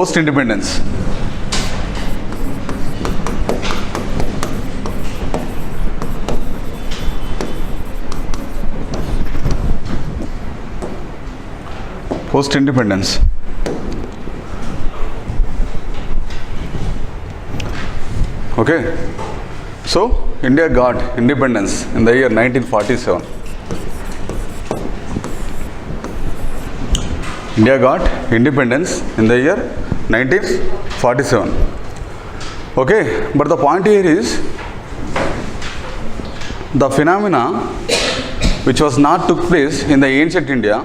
Post independence. Post independence. Okay, so India got independence in the year 1947. India got independence in the year 1947. Okay, but the point here is the phenomena which was not took place in the ancient India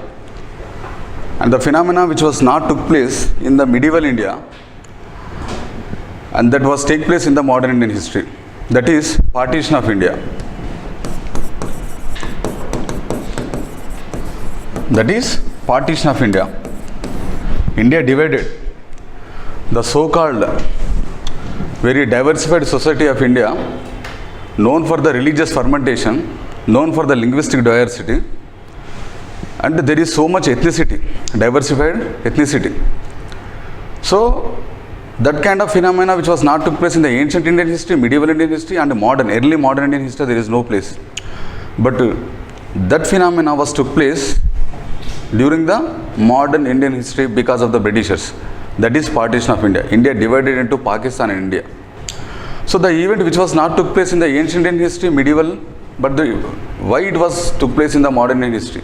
and the phenomena which was not took place in the medieval India and that was take place in the modern Indian history, that is partition of India. That is partition of India. India divided. The so-called very diversified society of India, known for the religious fermentation, known for the linguistic diversity, and there is so much ethnicity, diversified ethnicity. So that kind of phenomena which was not took place in the ancient Indian history, medieval Indian history and modern, early modern Indian history, there is no place. But that phenomena was took place during the modern Indian history because of the Britishers. That is partition of India. India divided into Pakistan and India. So the event which was not took place in the ancient Indian history, medieval, but why it was took place in the modern Indian history?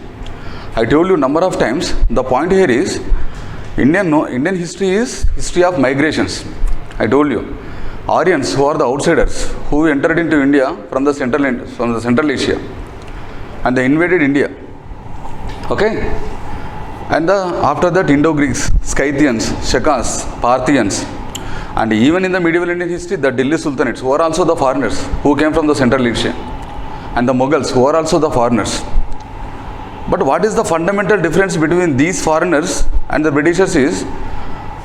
I told you number of times. The point here is Indian history is history of migrations. I told you, Aryans, who are the outsiders, who entered into India from the Central Asia, and they invaded India. Okay, and after that Indo-Greeks, Scythians, Shakas, Parthians, and even in the medieval Indian history, the Delhi Sultanates, who are also the foreigners, who came from the Central Asia, and the Mughals, who are also the foreigners. But what is the fundamental difference between these foreigners and the Britishers is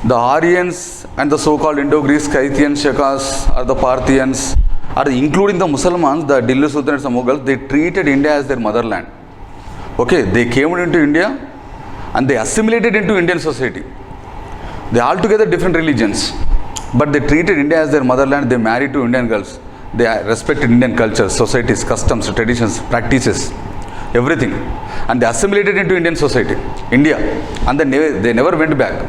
the Aryans and the so-called Indo-Greeks, Scythians, Shakas, or the Parthians, or including the Muslims, the Delhi Sultanates and Mughals, they treated India as their motherland. Okay, they came into India and they assimilated into Indian society. They are altogether different religions, but they treated India as their motherland. They married to Indian girls. They respected Indian culture, societies, customs, traditions, practices, everything. And they assimilated into Indian society, India, and they never went back.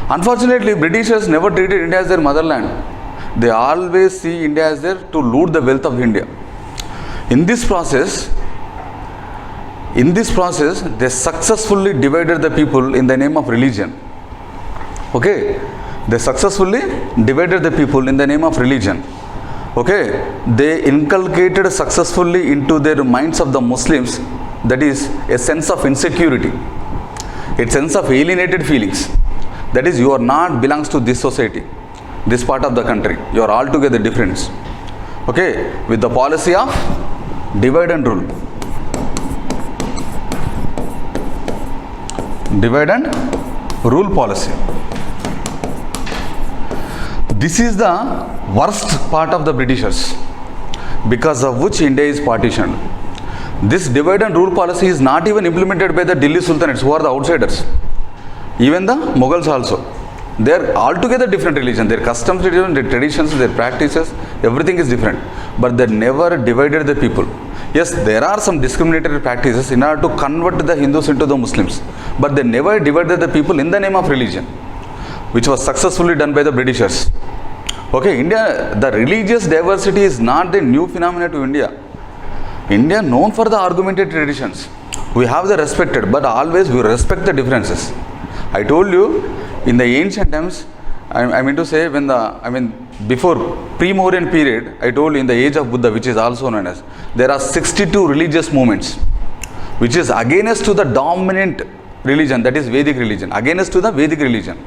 Unfortunately, Britishers never treated India as their motherland. They always see India as there to loot the wealth of India. In this process, they successfully divided the people in the name of religion. Okay, they successfully divided the people in the name of religion. Okay, they inculcated successfully into their minds of the Muslims, that is a sense of insecurity, a sense of alienated feelings. That is, you are not belongs to this society, this part of the country. You are altogether different. Okay, with the policy of divide and rule. Divide and rule policy. This is the worst part of the Britishers, because of which India is partitioned. This divide and rule policy is not even implemented by the Delhi Sultanates, who are the outsiders. Even the Mughals also. They are altogether different religion. Their customs, their traditions, their practices, everything is different. But they never divided the people. Yes, there are some discriminatory practices in order to convert the Hindus into the Muslims, but they never divided the people in the name of religion, which was successfully done by the Britishers. Okay, India, the religious diversity is not the new phenomenon to India. India known for the argumentative traditions. We have the respected, but always we respect the differences. I told you, in the ancient times, I mean to say before pre-Mauryan period, I told you in the age of Buddha, which is also known as, there are 62 religious movements, which is against to the dominant religion, that is Vedic religion, against to the Vedic religion.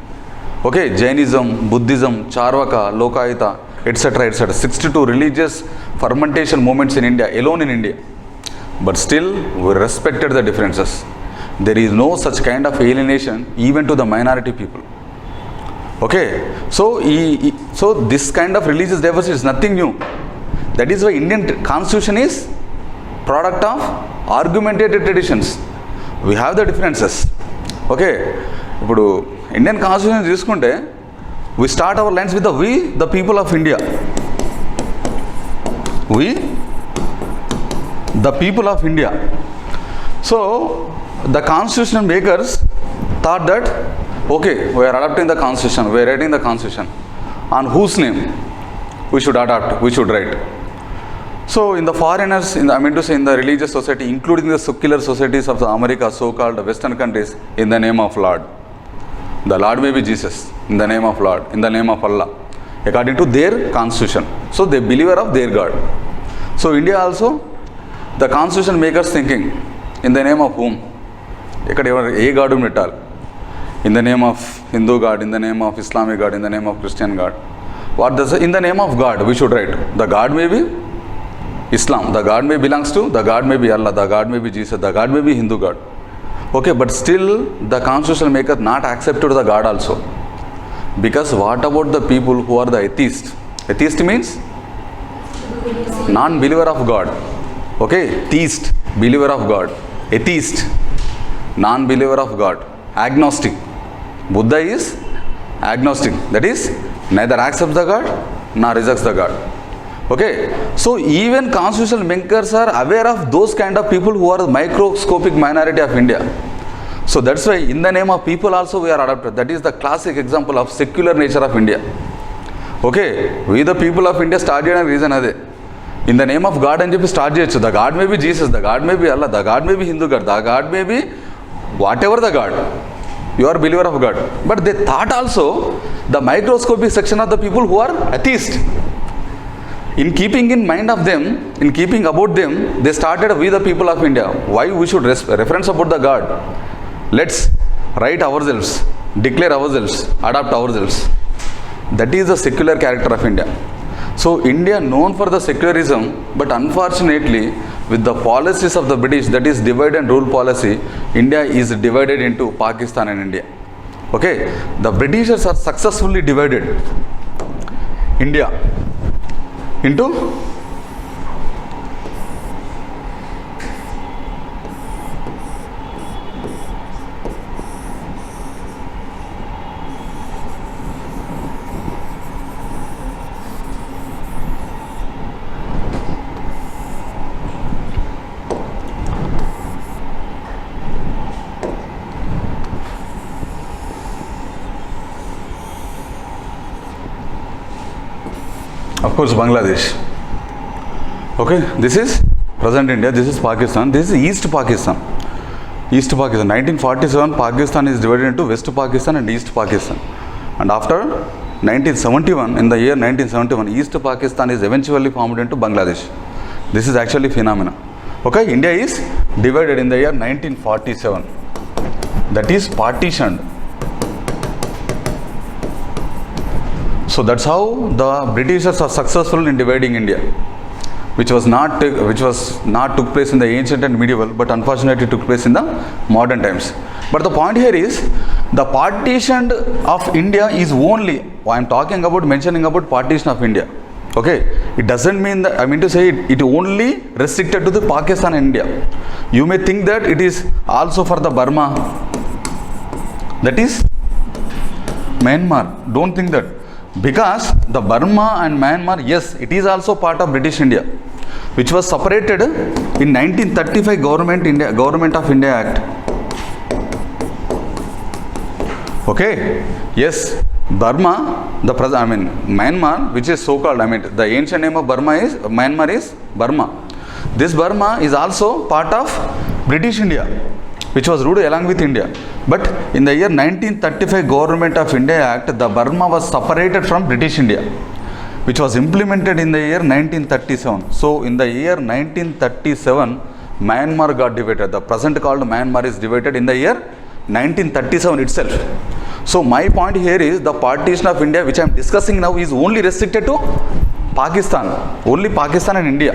Okay, Jainism, Buddhism, Charvaka, Lokayata, etc., etc. 62 religious fermentation movements in India, alone in India. But still, we respected the differences. There is no such kind of alienation even to the minority people. Okay, so this kind of religious diversity is nothing new. That is why Indian constitution is product of argumentative traditions. We have the differences. Okay, ఇప్పుడు Indian constitution తీసుకుంటే We start our lines with the we, the people of India. We, the people of India. So the constitution makers thought that, okay, we are adopting the constitution, we are writing the constitution. On whose name we should adopt, we should write. So in the foreigners, I mean to say in the religious society, including the secular societies of the America, so-called Western countries, in the name of Lord. The Lord may be Jesus, in the name of Lord, in the name of Allah, according to their constitution. So they believer of their God. So India also, the constitution makers thinking, in the name of whom? A God metal. In the name of Hindu God, in the name of Islamic God, in the name of Christian God. What does in the name of God we should write? The God may be Islam, the God may belongs to, the God may be Allah, the God may be Jesus, the God may be Hindu God. Okay, but still the constitutional maker not accepted the God also. Because what about the people who are the atheists? Atheist means non-believer of God. Okay, theist, believer of God. Atheist, non-believer of God. Agnostic. Buddha is agnostic. That is, neither accepts the God nor rejects the God. Okay, so even constitutional makers are aware of those kind of people who are the microscopic minority of India. So that's why in the name of people also we are adopted. That is the classic example of secular nature of India. Okay, we the people of India started and reason ade. In the name of God and చెప్పి start చేయొచ్చు. The God may be Jesus, the God may be Allah, the God may be Hindu God, the God may be whatever the God. You are a believer of God. But they thought also the microscopic section of the people who are atheist. In keeping in mind of them, in keeping about them, they started we the people of India. Why we should reference about the God? Let's write ourselves, declare ourselves, adopt ourselves. That is the secular character of India. So India known for the secularism, but unfortunately with the policies of the British, that is divide and rule policy, India is divided into Pakistan and India. Okay, the Britishers are successfully divided India into of course Bangladesh. Okay, this is present India, this is Pakistan, this is East Pakistan. East Pakistan, 1947 Pakistan is divided into West Pakistan and East Pakistan. And after 1971, in the year 1971, East Pakistan is eventually formed into Bangladesh. This is actually phenomena. Okay, India is divided in the year 1947. That is partitioned. So that's how the Britishers are successful in dividing India, which was not took place in the ancient and medieval, but unfortunately took place in the modern times. But the point here is the partition of India is only, I am talking about mentioning about partition of India. Okay, it doesn't mean that, I mean to say it only restricted to the Pakistan and India. You may think that it is also for the Burma, that is Myanmar. Don't think that. Because the Burma and Myanmar, yes, it is also part of British India, which was separated in 1935 Government of India Act. Okay, yes, Burma, Myanmar, which is so-called, the ancient name of Myanmar is Burma. This Burma is also part of British India, which was ruled along with India. But in the year 1935 Government of India Act, the Burma was separated from British India, which was implemented in the year 1937. So in the year 1937, Myanmar got divided. The present called Myanmar is divided in the year 1937 itself. So my point here is the partition of India, which I am discussing now, is only restricted to Pakistan, only Pakistan and India,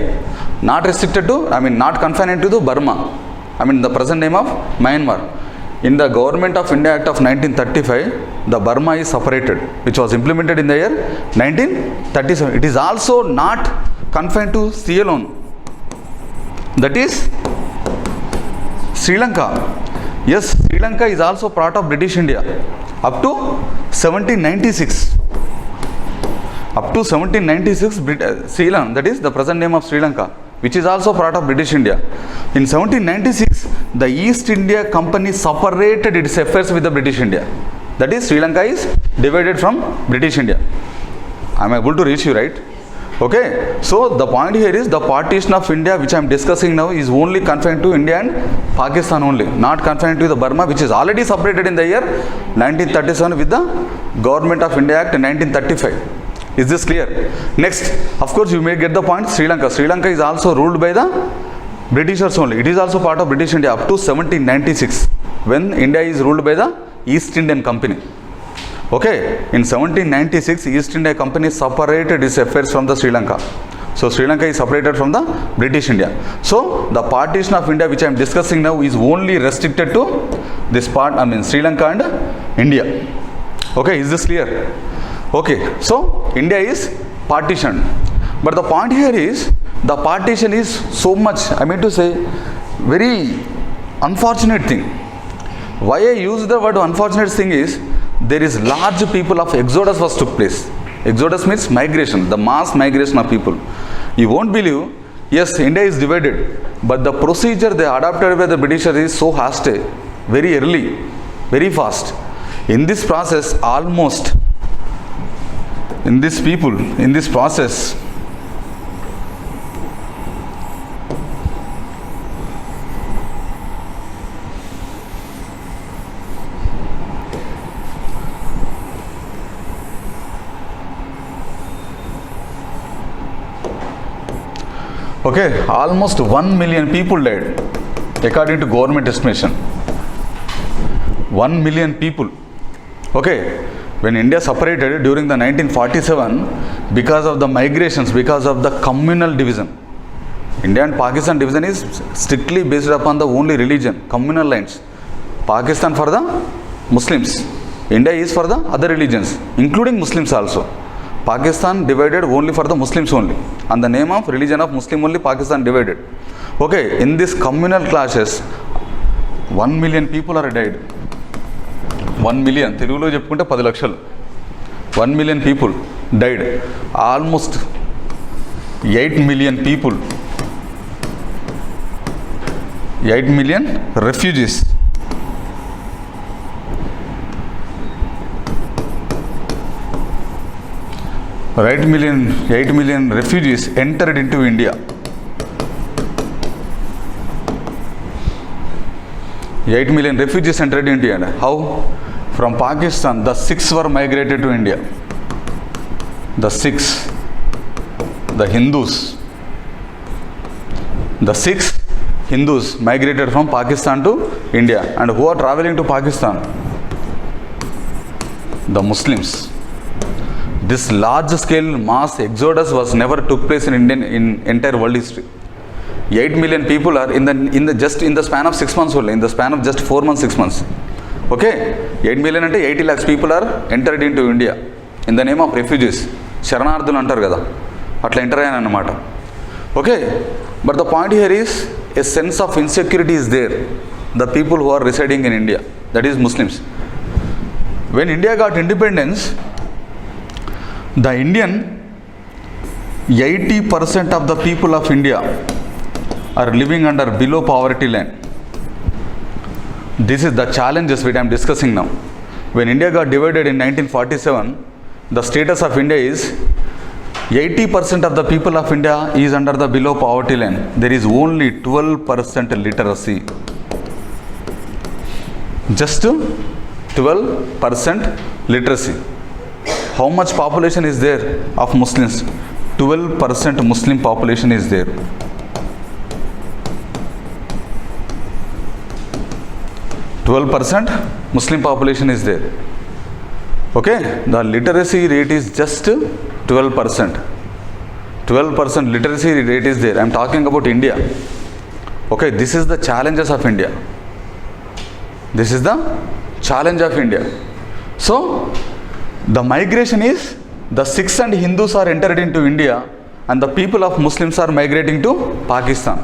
not restricted to, not confined to the Burma, the present name of Myanmar. In the Government of India Act of 1935, the Burma is separated, which was implemented in the year 1937. It is also not confined to sea alone. That is Sri Lanka. Yes, Sri Lanka is also part of British India up to 1796. Up to 1796, Sri Lanka, that is the present name of Sri Lanka, which is also part of British India. In 1796, the East India Company separated its affairs with the British India. That is, Sri Lanka is divided from British India. I am able to reach you, right? Okay. So the point here is the partition of India, which I am discussing now, is only confined to India and Pakistan only, not confined to the Burma, which is already separated in the year 1937 with the Government of India Act 1935. Is this clear? Next, of course, you may get the point. Sri Lanka. Sri Lanka is also ruled by the Britishers only. It is also part of British India up to 1796, when India is ruled by the East Indian Company. Okay, in 1796, East India Company separated its affairs from the Sri Lanka. So Sri Lanka is separated from the British India. So the partition of India, which I am discussing now, is only restricted to this part, Sri Lanka and India. Okay, is this clear? Okay, so India is partitioned. But the point here is, the partition is so much, very unfortunate thing. Why I use the word unfortunate thing is, there is large people of exodus was took place. Exodus means migration, the mass migration of people. You won't believe, yes, India is divided, but the procedure they adopted by the Britishers is so hasty, very early, very fast. In this process, almost, in this process, okay, almost 1 million people died, according to government estimation. 1 million people. Okay, when India separated during the 1947, because of the migrations, because of the communal division, India and Pakistan division is strictly based upon the only religion, communal lines. Pakistan for the Muslims, India is for the other religions, including Muslims also. Pakistan divided only for the Muslims only. On the name of religion of Muslim only, Pakistan divided. Okay, in this communal clashes, 1 million people are died. 1 million, Telugulo చెప్పుకుంటే 10 లక్షలు. 1 million people died. Almost 8 million people, 8 million refugees. Right, 8 million refugees entered into India. 8 million refugees entered into India. How? From Pakistan, the 6 were migrated to India. The 6, the Hindus. The 6 Hindus migrated from Pakistan to India. And who are traveling to Pakistan? The Muslims. This large scale mass exodus was never took place in entire world history. 8 million people are in the span of 6 months only, in the span of just 4 months, 6 months. Okay, 8 million ante 80 lakhs people are entered into India in the name of refugees. Sharanardhulu antaru kada, atla enter ayana annamata. Okay, but the point here is, a sense of insecurity is there, the people who are residing in India, that is Muslims. When India got independence, the Indian 80% of the people of India are living under below poverty line. This is the challenges which I am discussing now. When India got divided in 1947, the status of India is 80% of the people of India is under the below poverty line. There is only 12% literacy. Just 12% literacy. How much population is there of Muslims? 12% Muslim population is there. 12% Muslim population is there. Okay, the literacy rate is just 12%. 12% literacy rate is there. I am talking about India. Okay, this is the challenges of India. This is the challenge of India. So, the migration is, the Sikhs and Hindus are entered into India, and the people of Muslims are migrating to Pakistan.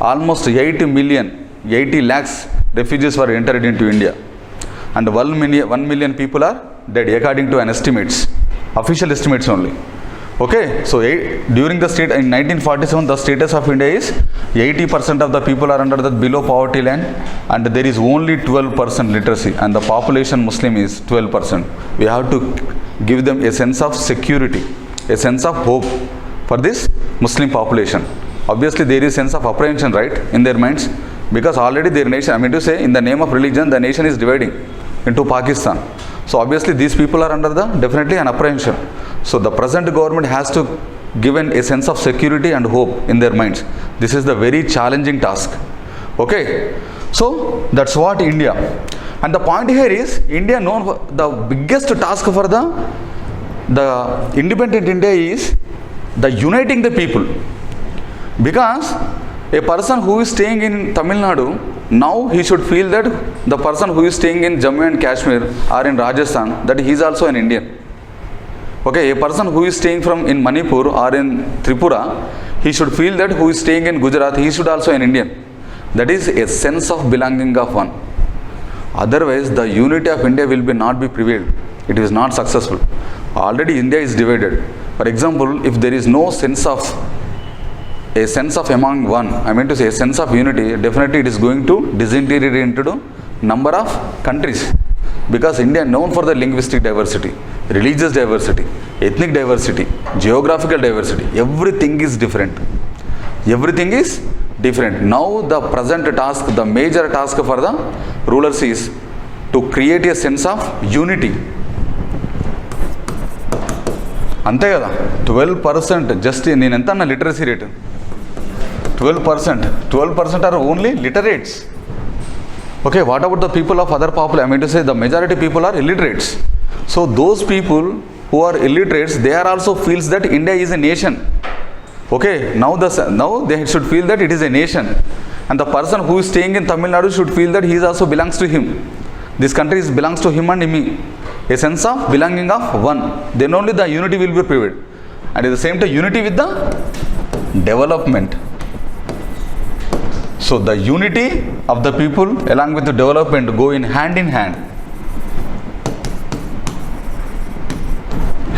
Almost 80 million, 80 lakhs refugees were entered into India, and 1 million people are dead according to an estimates, official estimates only. Okay, so during the state in 1947, the status of India is 80% of the people are under the below poverty line, and there is only 12% literacy, and the population Muslim is 12%. We have to give them a sense of security, a sense of hope for this Muslim population. Obviously, there is sense of apprehension, right, in their minds, because already their nation, I mean to say, in the name of religion, the nation is dividing into Pakistan. So obviously, these people are under the definitely an apprehension. So the present government has to given a sense of security and hope in their minds. This is the very challenging task. Okay, so that's what India. And the point here is, India known for the biggest task for the independent India is the uniting the people. Because a person who is staying in Tamil Nadu, now he should feel that the person who is staying in Jammu and Kashmir or in Rajasthan, that he is also an Indian. Okay, a person who is staying in Manipur or in Tripura, he should feel that who is staying in Gujarat, he should also an Indian. That is a sense of belonging of one. Otherwise, the unity of India will not be prevailed. It is not successful. Already India is divided. For example, if there is no sense of among one, I mean to say a sense of unity, definitely it is going to disintegrate into number of countries. Because India is known for the linguistic diversity, religious diversity, ethnic diversity, geographical diversity. Everything is different. Everything is different. Now the present task, the major task for the rulers is to create a sense of unity. అంతే కదా, 12% just నేను ఎంత అన్న literacy rate 12% are only literates. Okay, what about the people of other population? I mean to say the majority people are illiterates. So those people who are illiterates, they are also feels that India is a nation. Okay, now they should feel that it is a nation, and the person who is staying in Tamil Nadu should feel that he also belongs to him. This country belongs to him and me. A sense of belonging of one. Then only the unity will be prevailed, and at the same time unity with the development. So the unity of the people along with the development go in hand.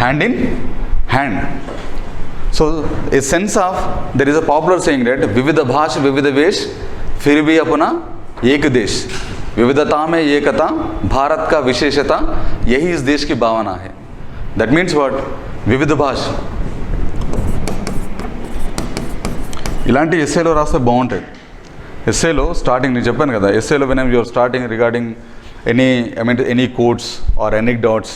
Hand in hand. So a sense of, there is a popular saying that vividha bhash vividha vesh फिर भी अपना एक देश, विविधता में एकता भारत का विशेषता, यही इस देश की भावना है. That means what? వివిధ భాష. ఇలాంటి ఎస్సేలో రాస్తే బాగుంటుంది. ఎస్సేలో స్టార్టింగ్ నేను చెప్పాను కదా, ఎస్సేలో when you're starting regarding any quotes or anecdotes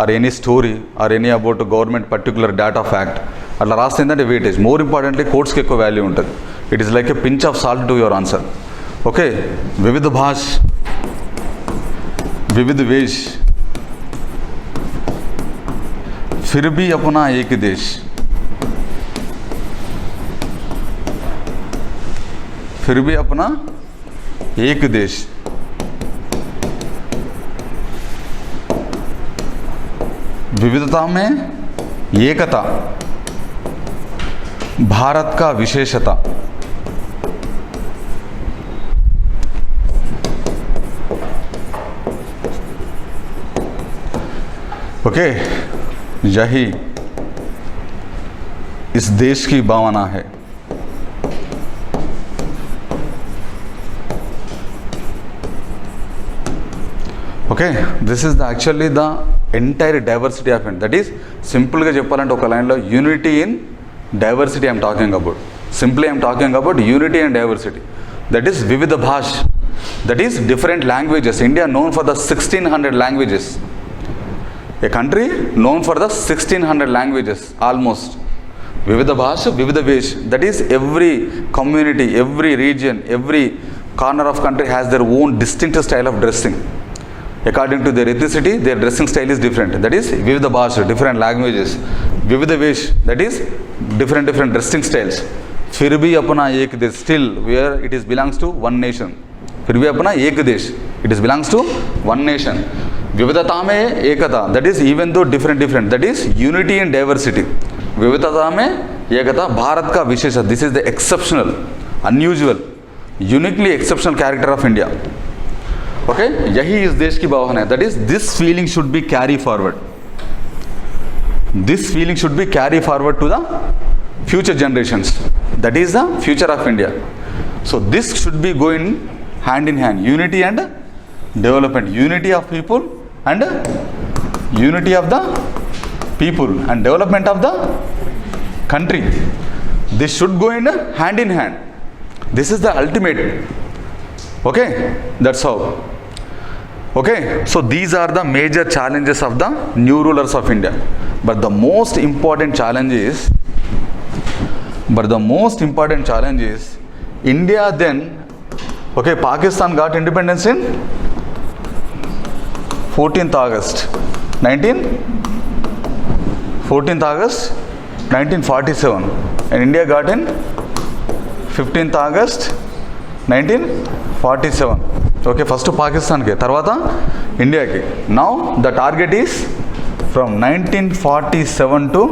or any story or any about government particular data fact అట్లా రాస్తే ఏంటంటే వెయిటేజ్. మోర్ ఇంపార్టెంట్లీ కోడ్స్కి ఎక్కువ వాల్యూ ఉంటుంది. It is like a pinch of salt to your answer. Okay, వివిధ భాష विविध वेश फिर भी अपना एक देश, फिर भी अपना एक देश. विविधता में एकता भारत का विशेषता. ओके, यही इस देश की भावना है. Okay, this is actually the entire diversity of India. That is సింపుల్గా చెప్పాలంటే ఒక లైన్లో unity in diversity I'm talking about. Simply I'm talking about unity and diversity. That is వివిధ భాష, that is different languages. India known for the 1600 languages. A country known for the 1600 languages almost. Vividha Bhash, Vividha Vesh. That is every community, every region, every corner of country has their own distinct style of dressing. According to their ethnicity, their dressing style is different. That is Vividha Bhash, different languages. Vividha Vesh, that is different dressing styles. Fir bhi apna ek desh, still where it is belongs to one nation. Fir bhi apna ek desh, it is belongs to one nation. विविधता में एकता, that is even though different, that is unity and diversity. विविधता में एकता भारत का विशेषता. This is the exceptional, unusual, uniquely exceptional character of India. Okay, यही इस देश की भावना है. That is, this feeling should be carry forward. This feeling should be carry forward to the future generations. That is the future of India. So this should be going hand in hand. Unity and development. Unity of people and unity of the people and development of the country. This should go in hand in hand. This is the ultimate. Okay, that's how. Okay, so these are the major challenges of the new rulers of India. But the most important challenge is India then, okay, Pakistan got independence in 14th August 1947 and India got in 15th August 1947. Okay, first to Pakistan ke, tarvata India ke. Now the target is from 1947 to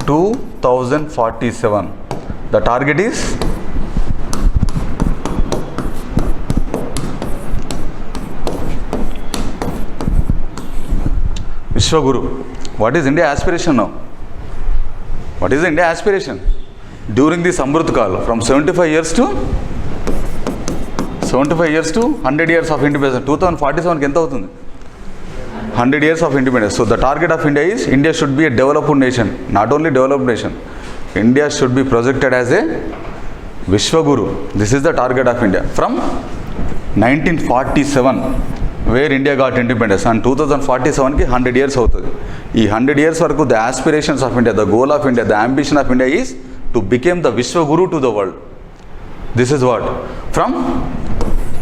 2047. The target is Vishwaguru. What is India aspiration now? What is the India aspiration? During the Samruddh Kal, from 75 years to 100 years of independence. 2047 ఎంత అవుతుంది? 100 years of independence. So the target of India is, India should be a developed nation. Not only developed nation, India should be projected as a Vishwaguru. This is the target of India. From 1947, where India got independence, and 2047 ki 100 years అవుతుంది. ఈ 100 years వరకు the aspirations of India, the goal of India, the ambition of India is to become the Vishwaguru to the world. This is what? From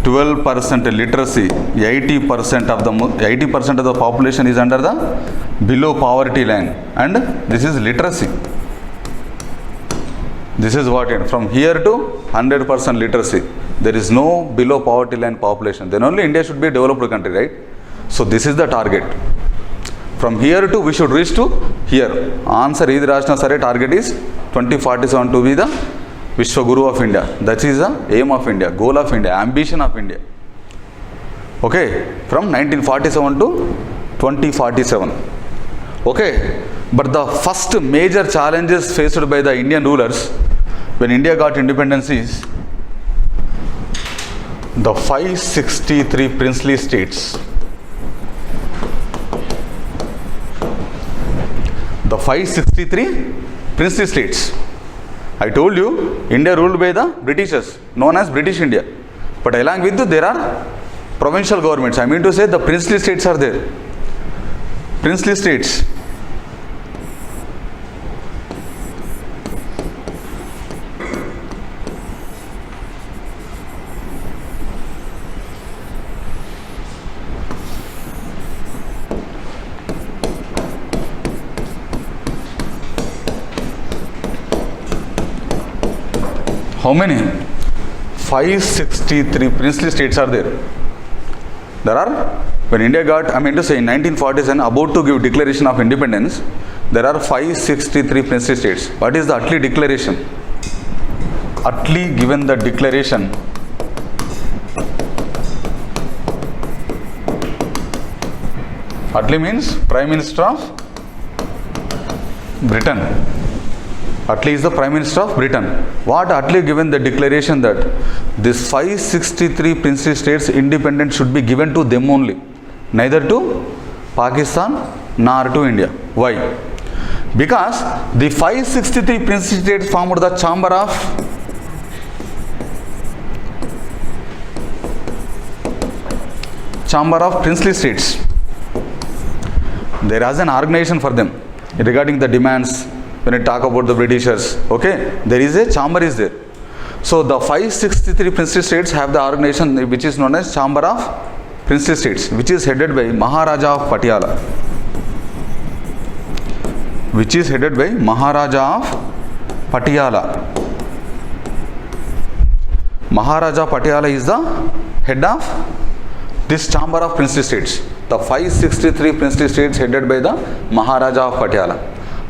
12% literacy, 80% of the population is under the below poverty line, and this is literacy. This is what it, from here to 100% literacy. There is no below poverty line population. Then only India should be a developed country, right? So this is the target. From here to we should reach to here. Answer is Rashna Sare, target is 2047 to be the Vishwaguru of India. That is the aim of India, goal of India, ambition of India. Okay, from 1947 to 2047. Okay, but the first major challenges faced by the Indian rulers when India got independence is the 563 princely states. The 563 princely states. I told you, India ruled by the Britishers, known as British India. But along with it, there are provincial governments. I mean to say, the princely states are there. Princely states. How many? 563 princely states are there. There are, when India got, I mean to say, in 1947, about to give declaration of independence, there are 563 princely states. What is the Attlee Declaration? Attlee given the declaration. Attlee means Prime Minister of Britain. Attlee is the Prime Minister of Britain. What Attlee given the declaration that this 563 princely states independence should be given to them only, neither to Pakistan nor to India. Why? Because the 563 princely states formed the Chamber of Princely States. There is an organization for them regarding the demands. When I talk about the Britishers, okay, there is a chamber is there. So the 563 princely states have the organization which is known as Chamber of Princely States, which is headed by Maharaja of Patiala. Which is headed by Maharaja of Patiala. Maharaja Patiala is the head of this Chamber of Princely States. The 563 princely states headed by the Maharaja of Patiala.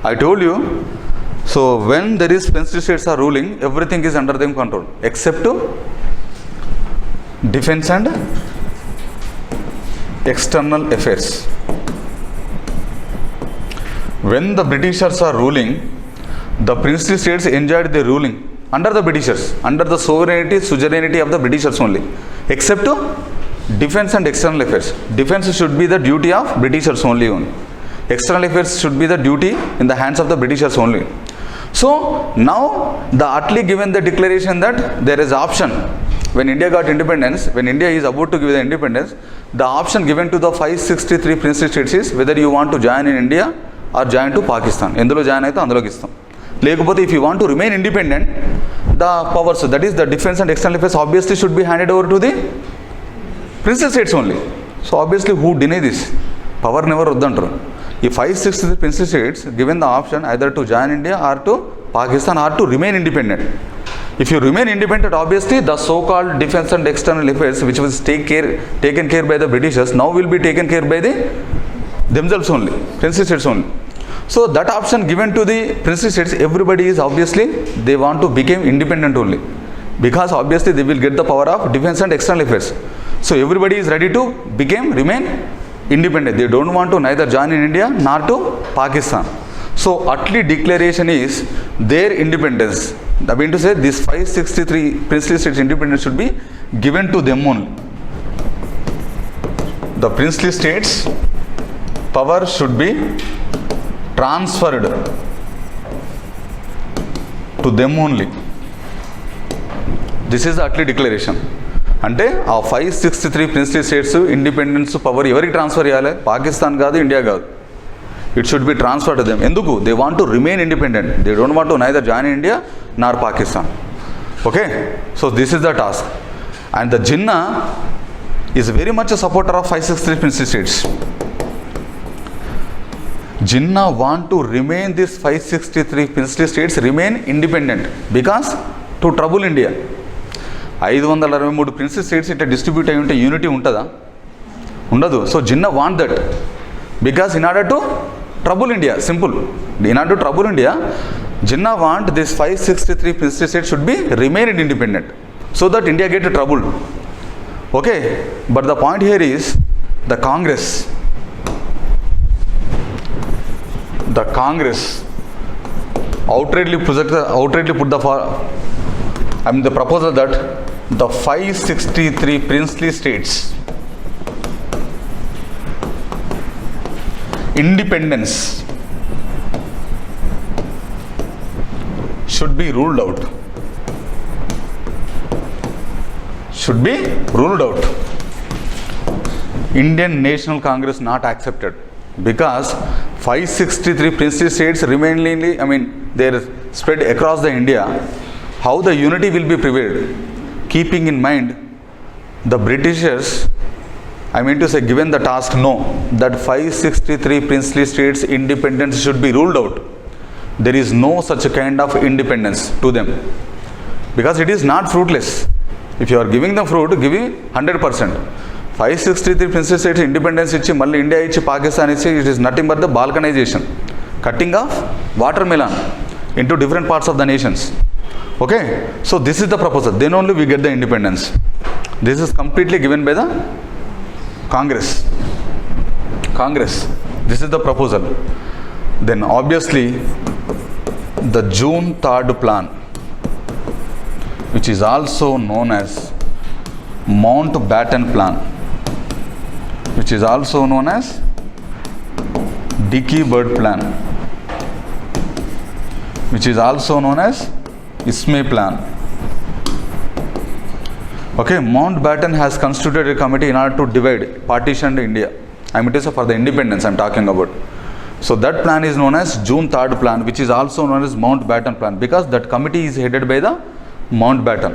I told you, so when there is princely states are ruling, everything is under them control, except to defense and external affairs. When the Britishers are ruling, the princely states enjoyed their ruling under the Britishers, under the suzerainty of the Britishers only, except to defense and external affairs. Defense should be the duty of Britishers only. External affairs should be the duty in the hands of the Britishers only. So now the Attlee given the declaration that there is option when India got independence, when India is about to give the independence, the option given to the 563 princely states is whether you want to join in India or join to Pakistan. ఎందులో join అయితే అందులోకి ఇస్తాం. లేకపోతే if you want to remain independent, the powers, that is the defense and external affairs, obviously should be handed over to the princely states only. So obviously who deny this? Power never వద్దంటారు. ఈ 563 princely states given the option either to join India or to Pakistan or to remain independent. If you remain independent, obviously the so-called defense and external affairs which was taken care by the Britishers now will be taken care by the themselves only, princely states only. So that option given to the princely states, everybody is obviously they want to become independent only, because obviously they will get the power of defense and external affairs. So everybody is ready to remain independent. They don't want to neither join in India nor to Pakistan. So Attlee declaration is their independence. I mean to say this 563 princely states independence should be given to them only. The princely states power should be transferred to them only. This is the Attlee declaration. అంటే ఆ 563 princely states independence power ఎవరికి transfer చేయాలి? పాకిస్తాన్ కాదు, India కాదు. It should be transfer to them. ఎందుకు? They want to remain independent. They don't want to neither join India nor Pakistan. Okay, so this is the task. And the Jinnah is very much a supporter of 563 princely states. Jinnah want to remain this 563 princely states remain independent because to trouble India. 563 princely states ఇట్లా distribute అయి ఉంటే unity ఉంటుందా? ఉండదు. So Jinnah want that because in order to trouble India, simple. In order to trouble India, Jinnah want this 563 princely states should be remain independent so that India get troubled. Okay, but the point here is the Congress outrightly put the proposal that the 563 princely states independence should be ruled out. Indian National Congress not accepted because 563 princely states remain, they are spread across the India. How the unity will be prevailed? Keeping in mind the Britishers, given the task, no, that 563 princely states independence should be ruled out. There is no such kind of independence to them because it is not fruitless. If you are giving them fruit, giving 100%. 563 princely states independence ఇచ్చి మళ్ళీ India ఇచ్చి పాకిస్తాన్ ఇచ్చి it is nothing but the balkanisation, cutting of watermelon into different parts of the nations. Okay, so this is the proposal. Then only we get the independence. This is completely given by the Congress. This is the proposal. Then obviously the June 3rd plan, which is also known as Mountbatten plan, which is also known as Dickey Bird plan, which is also known as Ismay plan. Okay, Mountbatten has constituted a committee in order to divide, partition India. It is for the independence I am talking about. So that plan is known as June 3rd plan, which is also known as Mountbatten plan, because that committee is headed by the Mountbatten,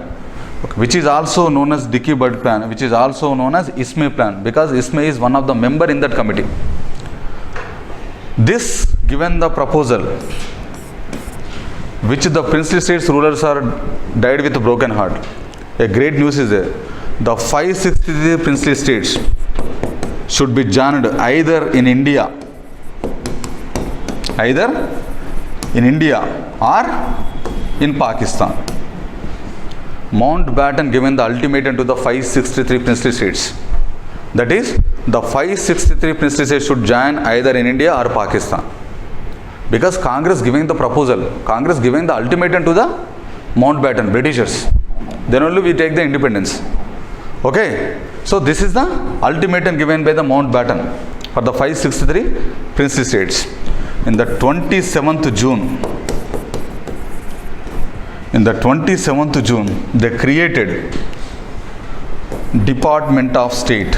which is also known as Dickey Bird plan, which is also known as Ismay plan, because Ismay is one of the member in that committee. This given the proposal, which the princely states rulers are died with a broken heart. A great news is there. The 563 princely states should be joined either in India or in Pakistan. Mountbatten given the ultimatum to the 563 princely states. That is, the 563 princely states should join either in India or Pakistan. Because Congress giving the proposal, Congress giving the ultimatum to the Mountbatten, Britishers. Then only we take the independence. Okay. So this is the ultimatum given by the Mountbatten for the 563 princely states. In the 27th June, they created Department of State.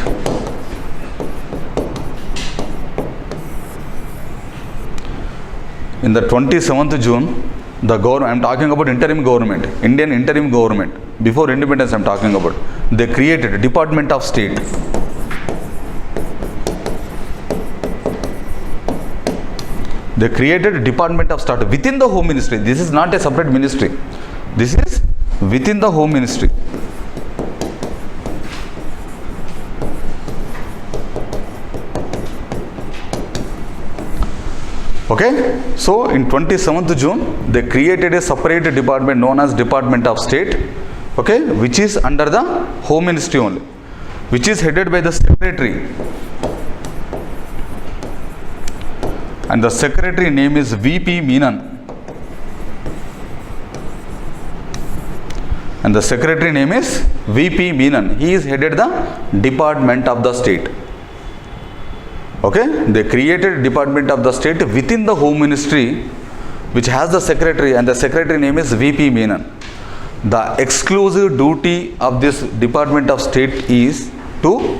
In the 27th June, the government, I am talking about interim government, Indian interim government, before independence I am talking about, they created Department of State. They created Department of State within the Home Ministry. This is not a separate ministry. This is within the Home Ministry. Okay, so in 27th June, they created a separate department known as Department of State, okay, which is under the Home Ministry only, which is headed by the Secretary. And the Secretary name is V.P. Menon. And the Secretary name is V.P. Menon. He is headed the Department of the State. Okay, they created Department of the State within the Home Ministry, which has the Secretary, and the Secretary name is V.P. Menon. The exclusive duty of this Department of State is to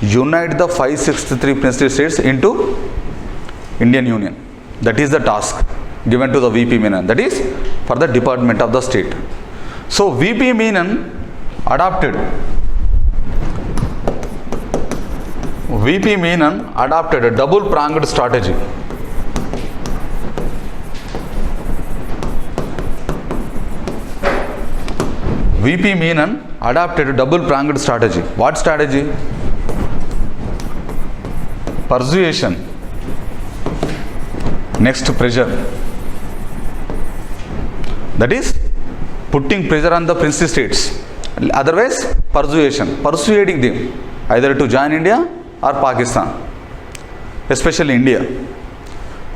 unite the 563 princely states into Indian Union. That is the task given to the V.P. Menon. That is for the Department of the State. So V.P. Menon adopted a double-pronged strategy. V.P. Menon adopted a double-pronged strategy. What strategy? Persuasion. Next, pressure. That is putting pressure on the princely states. Otherwise, persuasion, persuading them either to join India or Pakistan, especially India.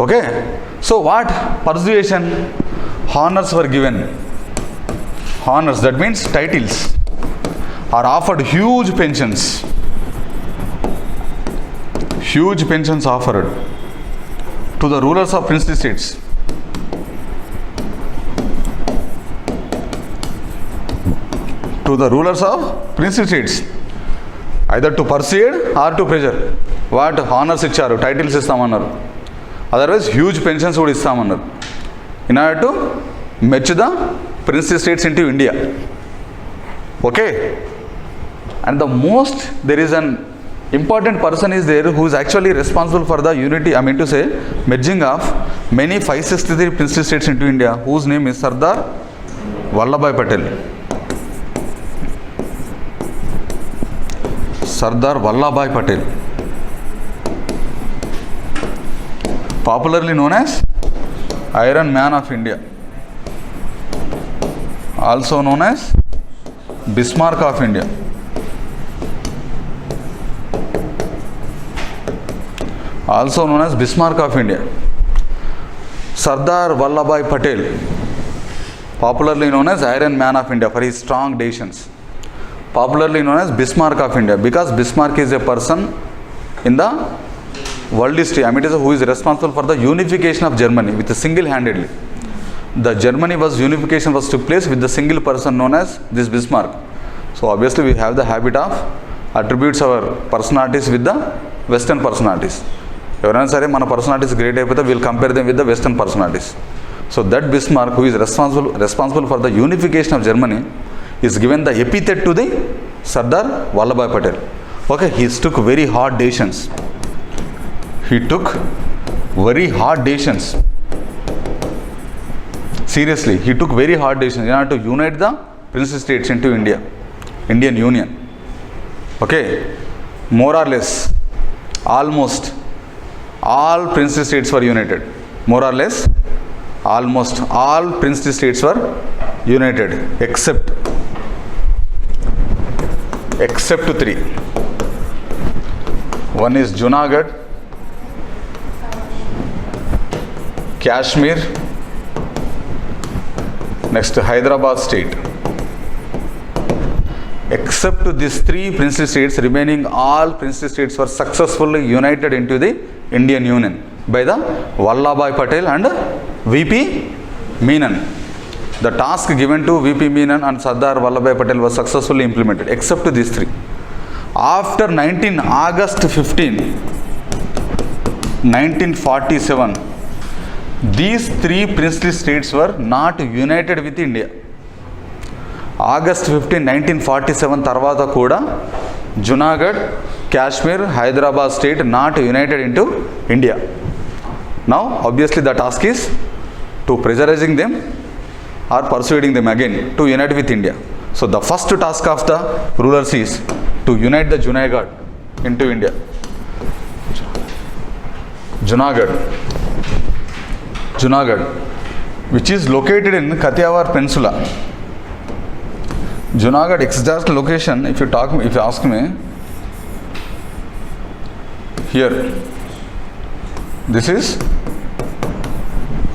Okay. So what? Persuasion. Honors were given. Honors, that means titles, are offered huge pensions. Huge pensions offered to the rulers of princely states. To the rulers of princely states, either to persuade or to pressure. What? Honors ఇచ్చారు, titles ఇస్తామన్నారు. Otherwise huge pensions కూడా ఇస్తామన్నారు. In order to match the princely states into India. Okay. And the most, there is an important person is there who is actually responsible for the unity, I mean to say merging of many 563 princely states into India, whose name is Sardar Vallabhbhai Patel. Sardar Vallabhbhai Patel, popularly known as Iron Man of India, also known as Bismarck of India. Also known as Bismarck of India. Sardar Vallabhbhai Patel, popularly known as Iron Man of India for his strong decisions. Popularly known as Bismarck of India, because Bismarck is a person in the world history, I mean, who is responsible for the unification of Germany with a single-handedly. The Germany unification was took place with the single person known as this Bismarck. So obviously we have the habit of attributes our personalities with the Western personalities. ఎవరైనా సరే మన personalities great అయిపోతే we'll compare them with the western personalities. So that Bismarck who is responsible for the unification of Germany is given the epithet to the Sardar Vallabhbhai Patel. Okay, he took very hard decisions. Seriously, he took very hard decisions in order to unite the princely states into India, Indian Union. Okay, more or less, almost all princely states were united. More or less, almost all princely states were united except except 3. One is Junagadh, Kashmir, next Hyderabad state. Except these 3 princely states, remaining all princely states were successfully united into the Indian Union by the Vallabhbhai Patel and VP Menon. The task given to VP Menon and Sardar Vallabhbhai Patel was successfully implemented, except these 3. After August 15, 1947, these 3 princely states were not united with India. August 15, 1947 తర్వాత కూడా Junagadh, Kashmir, Hyderabad state not united into India. Now obviously the task is to pressurizing them or persuading them again to unite with India. So the first task of the rulers is to unite the Junagadh into India. Junagadh, which is located in Kathiawar Peninsula. Junagadh exact location, if you ask me, here, this is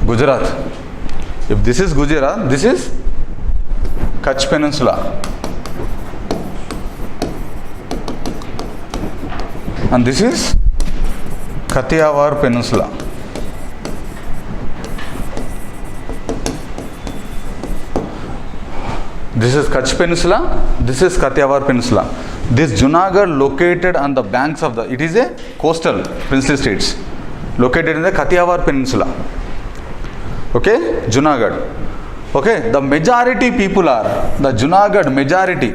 Gujarat. If this is Gujarat, this is Kutch Peninsula. And this is Kathiawar Peninsula. This is Kutch Peninsula, this is Kathiawar Peninsula. This Junagadh located on the banks of it is a coastal princely states located in the Kathiawar Peninsula. Okay, Junagadh. Okay, the majority people are, the Junagadh majority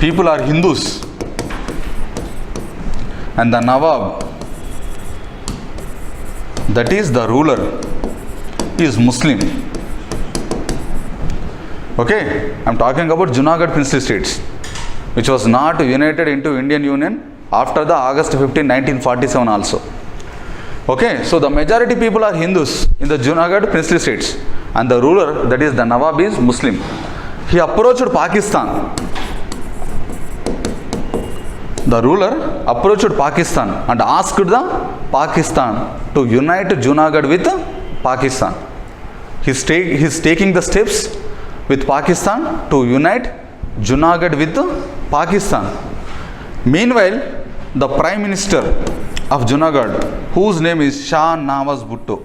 people are Hindus. And the Nawab, that is the ruler, is Muslim. Okay, I am talking about Junagadh princely states, which was not united into Indian Union after the August 15, 1947 also. Okay, so the majority people are Hindus in the Junagadh princely states, and the ruler, that is the Nawab, is Muslim. He approached Pakistan. The ruler approached Pakistan and asked the Pakistan to unite Junagadh with Pakistan. He is taking the steps with Pakistan to unite Junagadh with Pakistan. Meanwhile, the Prime Minister of Junagadh, whose name is Shah Nawaz Bhutto,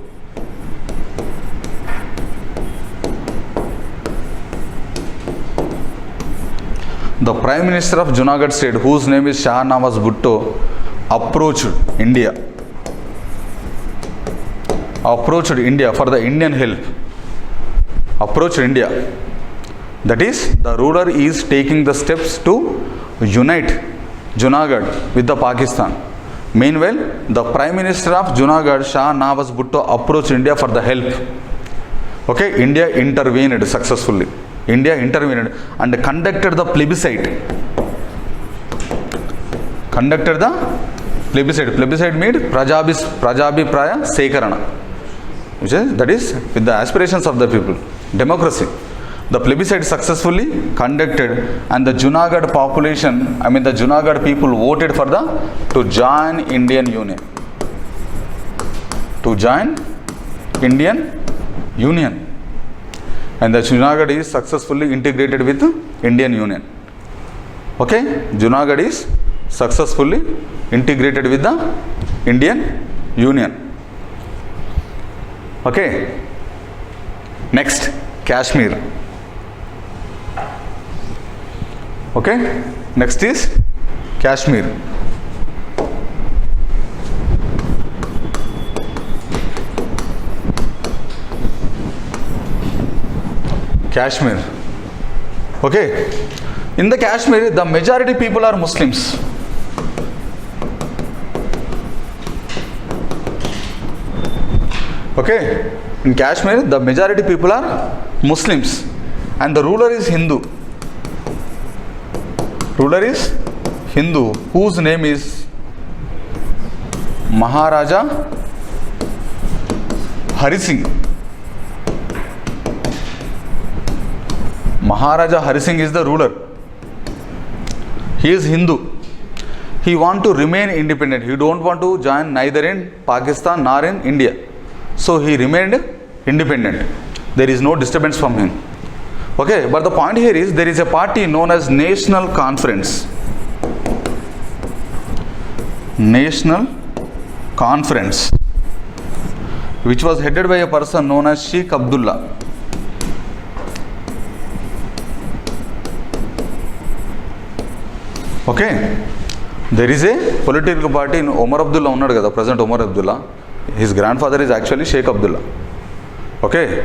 the Prime Minister of Junagadh state, whose name is Shah Nawaz Bhutto, approached India for the Indian help. Approached India. That is, the ruler is taking the steps to unite Junagadh with the Pakistan. Meanwhile, the Prime Minister of Junagadh, Shah Nawaz Bhutto, approached India for the help. Okay, India intervened successfully. India intervened and conducted the plebiscite. Plebiscite means Prajabhipraya Sekarana, that is with the aspirations of the people. Democracy. The plebiscite successfully conducted, and the Junagadh population, the Junagadh people voted for to join Indian Union. And the Junagadh is successfully integrated with Indian Union. Okay, Junagadh is successfully integrated with the Indian Union. Okay, next, Kashmir. Okay, next is Kashmir. Kashmir. Okay, in the Kashmir, the majority people are Muslims. Okay, in Kashmir, the majority people are Muslims, and the ruler is Hindu. Whose name is Maharaja Hari Singh. Maharaja Hari Singh is the ruler. He is Hindu. He want to remain independent. He don't want to join neither in Pakistan nor in India. So he remained independent. There is no disturbance from him. Okay, but the point here is there is a party known as National Conference. National Conference, which was headed by a person known as Sheikh Abdullah. Okay, there is a political party in Omar Abdullah unnadu kada, President Omar Abdullah. His grandfather is actually Sheikh Abdullah. Okay,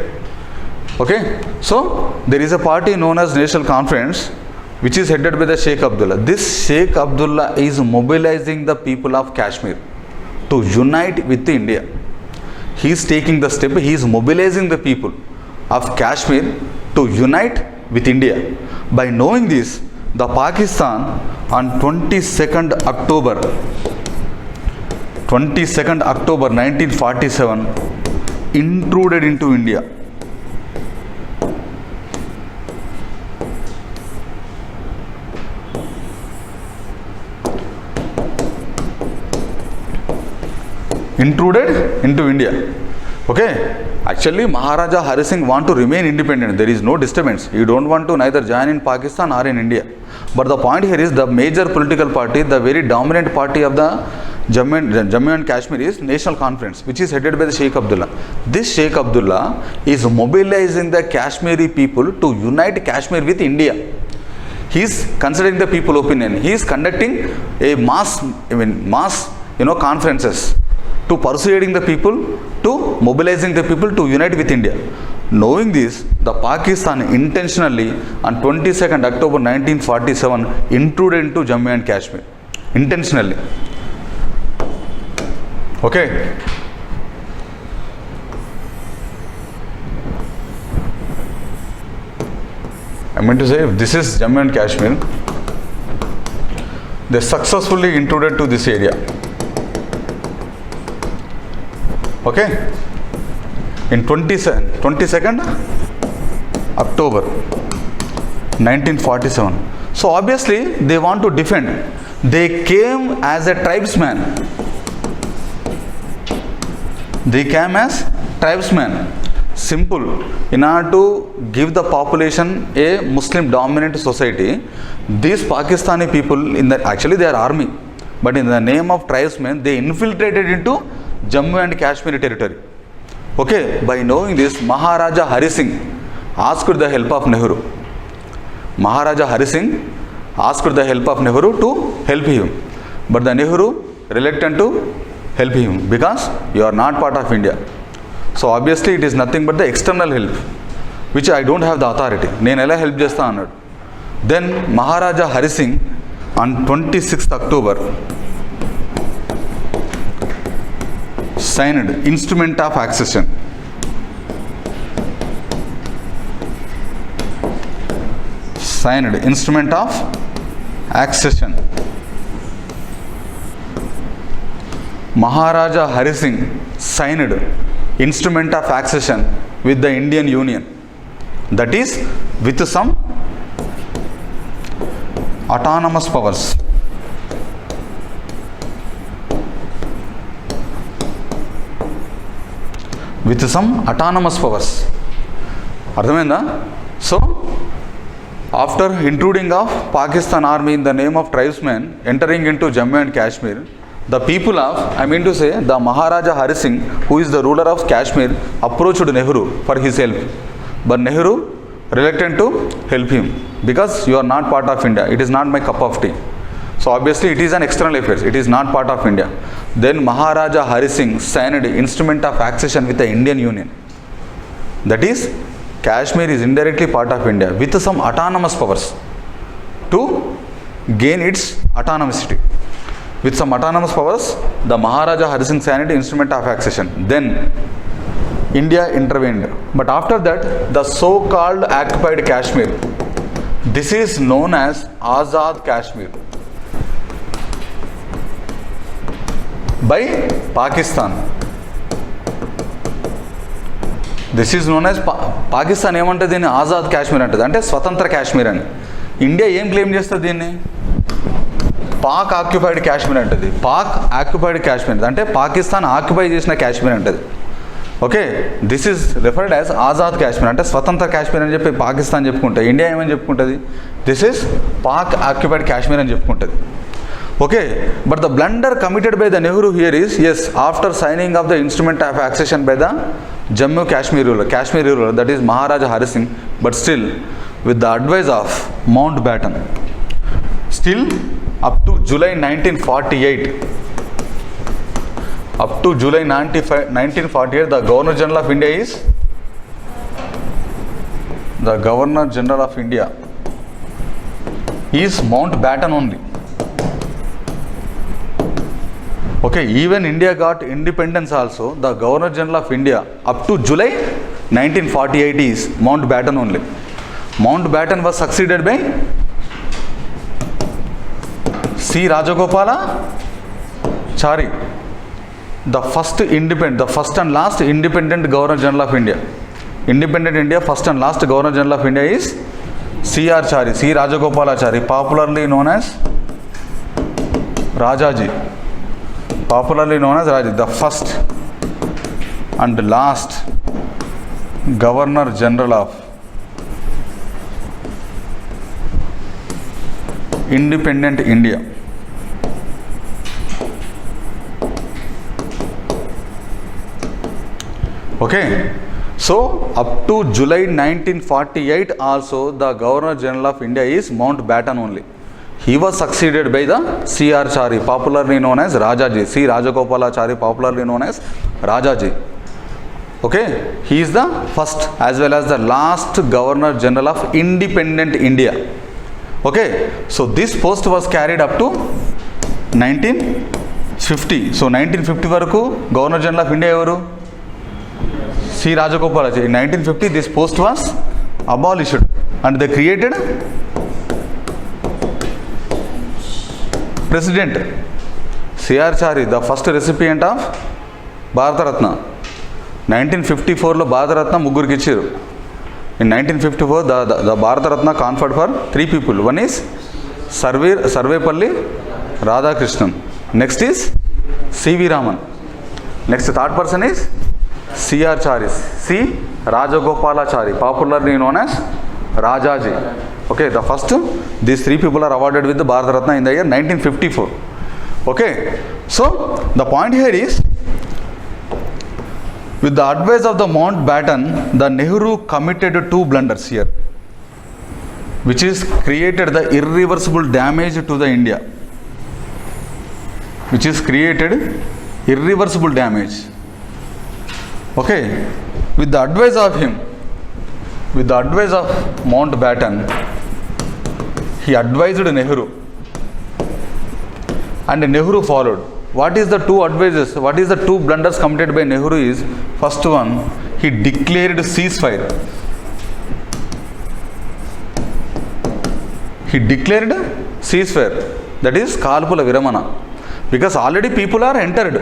so there is a party known as National Conference, which is headed by the Sheikh Abdullah. This Sheikh Abdullah is mobilizing the people of Kashmir to unite with India. He is taking the step, he is mobilizing the people of Kashmir to unite with India. By knowing this, the Pakistan on 22nd October 1947 intruded into India. Intruded into India. Okay, actually Maharaja Hari Singh want to remain independent. There is no disturbance. He don't want to neither join in Pakistan or in India. But the point here is the major political party, the very dominant party of the Jammu and Kashmir is National Conference, which is headed by the Sheikh Abdullah. This Sheikh Abdullah is mobilizing the Kashmiri people to unite Kashmir with India. He is considering the people opinion. He is conducting a mass conferences to persuading the people, to mobilizing the people to unite with India. Knowing this, the Pakistan intentionally on 22nd October 1947 intruded into Jammu and Kashmir. Intentionally. Okay. I meant to say, if this is Jammu and Kashmir, they successfully intruded to this area. Okay, in 22nd October 1947. So obviously they want to defend. They came as a tribesman. They came as tribesmen. Simple. In order to give the population a Muslim dominant society, these Pakistani people, actually they are army, but in the name of tribesmen, they infiltrated into Jammu and Kashmir territory. Okay, by knowing this, Maharaja Hari Singh asked the help of Nehru. Maharaja Hari Singh asked the help of Nehru to help him. But the Nehru reluctant to help him because you are not part of India. So obviously it is nothing but the external help, which I don't have the authority. Nenu ela help chesta annadu. Then Maharaja Hari Singh on 26th October signed instrument of accession. Signed instrument of accession. Maharaja Hari Singh signed instrument of accession with the Indian Union. That is with some autonomous powers. With some autonomous powers. అర్థమైందా? So after intruding of Pakistan army in the name of tribesmen entering into Jammu and Kashmir, the people of, I mean to say, the Maharaja Hari Singh, who is the ruler of Kashmir, approached Nehru for his help. But Nehru reluctant to help him because you are not part of India. It is not my cup of tea. So obviously it is an external affairs. It is not part of India. Then Maharaja Hari Singh signed instrument of accession with the Indian Union. That is, Kashmir is indirectly part of India with some autonomous powers to gain its autonomicity. With some autonomous powers, the Maharaja Hari Singh signed instrument of accession. Then India intervened. But after that, the so-called occupied Kashmir, this is known as Azad Kashmir by Pakistan. This is known as Pakistan ఏమంటే దీన్ని ఆజాద్ కాశ్మీర్ అంటది, అంటే స్వతంత్ర కాశ్మీర్ అని. India ఏం claim చేస్తుంది దీన్ని? Pak occupied Kashmir అంటది. పాక్ ఆక్యుపైడ్ కాశ్మీర్ అంటే పాకిస్తాన్ ఆక్యుపై చేసిన కాశ్మీర్ అంటది. Okay, this is referred as Azad Kashmir అంటే స్వతంత్ర కాశ్మీర్ అని చెప్పి పాకిస్తాన్ చెప్పుకుంటుంది. ఇండియా ఏమని చెప్పుకుంటుంది? This is Pak occupied Kashmir అని చెప్పుకుంటుంది. Okay, but the blunder committed by the Nehru here is as after signing of the instrument of accession by the Jammu Kashmir ruler that is Maharaja Hari Singh, but still with the advice of Mountbatten. Still up to July 1948, the Governor General of India is Mountbatten only. Okay, even India got independence also, the Governor General of India up to July 1948 is Mountbatten only. Mountbatten was succeeded by C. Rajagopalachari, the first and last independent Governor General of India. Independent India, first and last Governor General of India is C.R. Chari, C. Rajagopalachari, popularly known as Rajaji. The first and last Governor General of Independent India. Okay, so up to July 1948 also the Governor General of India is Mountbatten only. He was succeeded by the C.R. Chari, popularly known as Rajaji. C. Rajagopalachari, popularly known as Rajaji. Okay, he is the first as well as the last Governor General of Independent India. Okay, so this post was carried up to 1950. So 1950 వరకు governor general of India ఎవరు? C Rajagopalachari. In 1950 this post was abolished and they created President C.R. Chari, the first recipient of Bharata Ratna. 1954లో Bharat Ratna ముగ్గురికి ఇచ్చారు. In 1954, the Bharata Ratna conferred for 3 people. One is Sarvepalli Radhakrishnan. Next is C.V. Raman. Next, third person is C.R. Chari, C. Rajagopalachari, popularly known as Rajaji. Okay, the first, these 3 people are awarded with the Bharata Ratna in the year 1954. Okay, so the point here is, with the advice of the Mountbatten, the Nehru committed 2 blunders here, which is created the irreversible damage to the India. Which is created irreversible damage. Okay, with the advice of him, with the advice of Mountbatten, he advised Nehru, and Nehru followed. What is the 2 advices? What is the 2 blunders committed by Nehru is, first one, he declared ceasefire. He declared ceasefire, that is Kalpula Viramana, because already people are entered.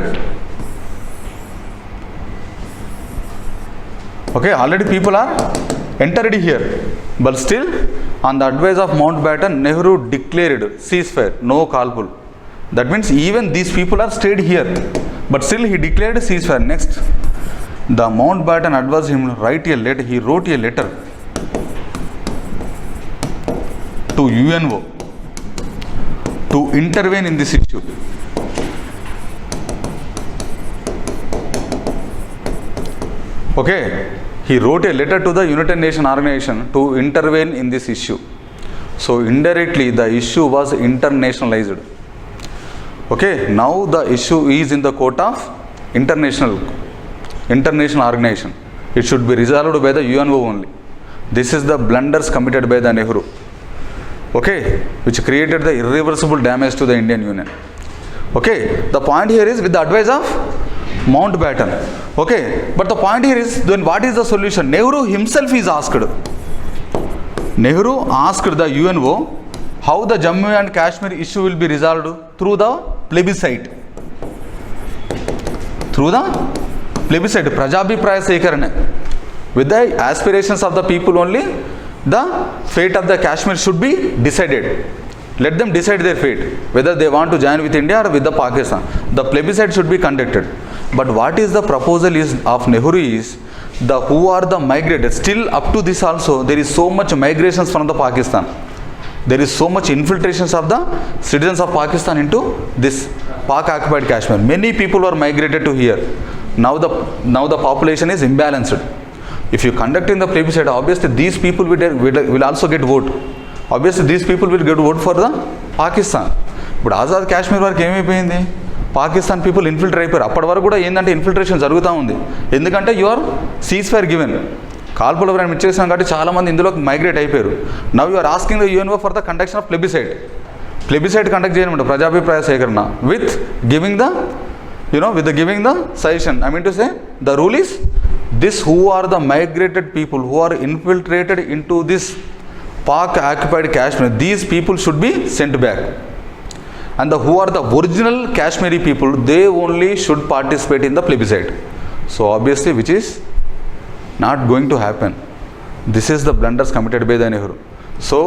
Okay, already people are entered here, but still on the advice of Mountbatten, Nehru declared ceasefire, no Kalpul. That means even these people are stayed here, but still he declared ceasefire. Next, the Mountbatten advised him write a letter. He wrote a letter to UNO to intervene in this issue. Okay, he wrote a letter to the United Nations organization to intervene in this issue. So indirectly the issue was internationalized. Okay, now the issue is in the court of international organization. It should be resolved by the UNO only. This is the blunders committed by the Nehru. Okay, which created the irreversible damage to the Indian Union. Okay, the point here is with the advice of Mountbatten. Okay, but the point here is, then what is the solution? Nehru himself is asked. Nehru asked the UNO how the Jammu and Kashmir issue will be resolved through the plebiscite. Through the plebiscite, Prajabhipraya Sekarana. With the aspirations of the people only, the fate of the Kashmir should be decided. Let them decide their fate, whether they want to join with India or with the Pakistan. The plebiscite should be conducted. But what is the proposal is of Nehru is, the who are the migrated. Still up to this also, there is so much migrations from the Pakistan. There is so much infiltrations of the citizens of Pakistan into this Pak-occupied Kashmir. Many people were migrated to here. Now the population is imbalanced. If you conduct in the plebiscite, obviously these people will also get vote. Obviously these people will get vote for the Pakistan. But Azad Kashmir వరకు ఏమైపోయింది, Pakistan people infiltrate అయిపోయారు. అప్పటి వరకు కూడా ఏంటంటే infiltration జరుగుతూ ఉంది. ఎందుకంటే యువర్ సీజ్ ఫైర్ గివెన్, కాల్పుల విరామం ఇచ్చేసాం కాబట్టి చాలామంది ఇందులోకి మైగ్రేట్ అయిపోయారు. Now you are asking the UNO for the conduction of plebiscite conduct చేయనమాట, ప్రజాభిప్రాయ సేకరణ with giving the with the giving the suggestion. I mean to say, the rule is this: who are the migrated people who are infiltrated into this Pak-occupied Kashmir, these people should be sent back. And who are the original Kashmiri people, they only should participate in the plebiscite. So obviously, which is not going to happen. This is the blunders committed by the Nehru. So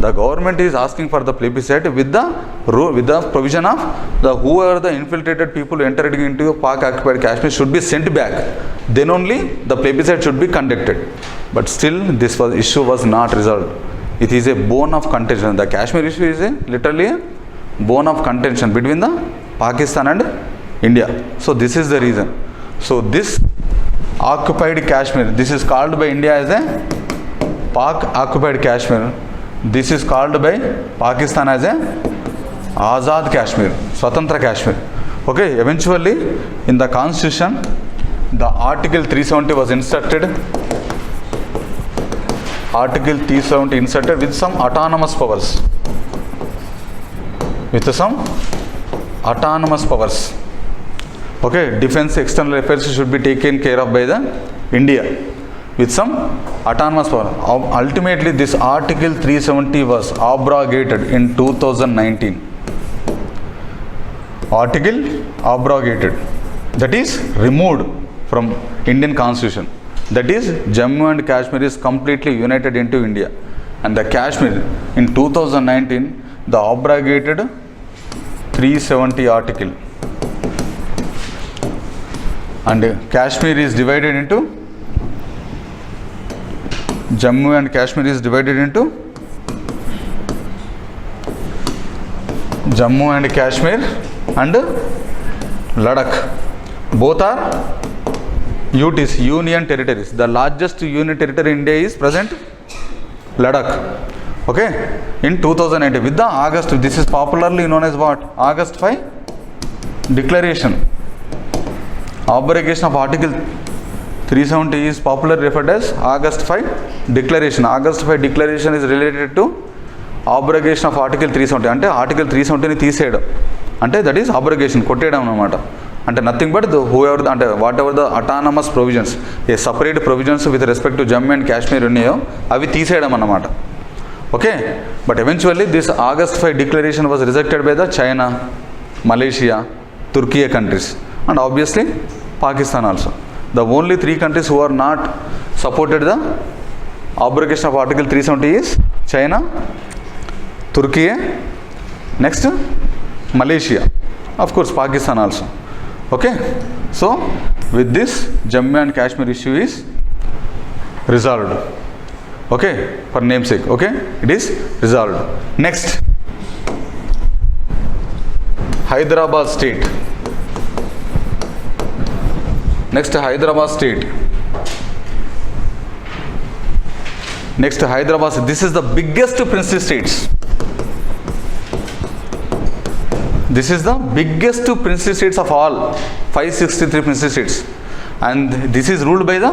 the government is asking for the plebiscite with the provision of the who are the infiltrated people entering into Pak-occupied Kashmir should be sent back. Then only the plebiscite should be conducted. But still, issue was not resolved. It is a bone of contention. The Kashmir issue is literally a bone of contention between the Pakistan and India. So this is the reason. So this occupied Kashmir, this is called by India as a Pak-occupied Kashmir. This is called by Pakistan as a Azad Kashmir, Swatantra Kashmir. Okay, eventually in the constitution, the Article 370 was inserted. Article 370 inserted with some autonomous powers. Okay, defense, external affairs should be taken care of by the India with some autonomous power. Ultimately, this Article 370 was abrogated in 2019. Article abrogated, that is removed from Indian Constitution. That is, Jammu and Kashmir is completely united into India. And the Kashmir in 2019, the abrogated 370 article. And Kashmir is divided into, Jammu and Kashmir is divided into Jammu and Kashmir and Ladakh. Both are UTs, Union Territories. The largest Union Territory in India is present Ladakh. Okay, in 2019 with the August, this is popularly known as what? August 5 Declaration. Abrogation of Article 370 is popularly referred as August 5 Declaration. August 5 Declaration is related to abrogation of Article 370. అంటే Article 370ని తీసేయడం, అంటే that is abrogation, కొట్టేయడం అన్నమాట. అంటే nothing but అంటే what ever the autonomous provisions, A separate provisions with respect to Jammu and Kashmir ఉన్నాయో అవి తీసేయడం అన్నమాట. Okay, but eventually this August 5 Declaration was rejected by the China, Malaysia, Turkey countries and obviously Pakistan also. The only three countries who are not supported the abrogation of Article 370 is China, Turkey, next Malaysia, of course Pakistan also. Okay, so with this Jammu and Kashmir issue is resolved. Okay, for namesake. Okay, it is resolved. Next, Hyderabad state. Next, Hyderabad state. Next, Hyderabad. This is the biggest princely states. This is the biggest princely states of all 563 princely states, and this is ruled by the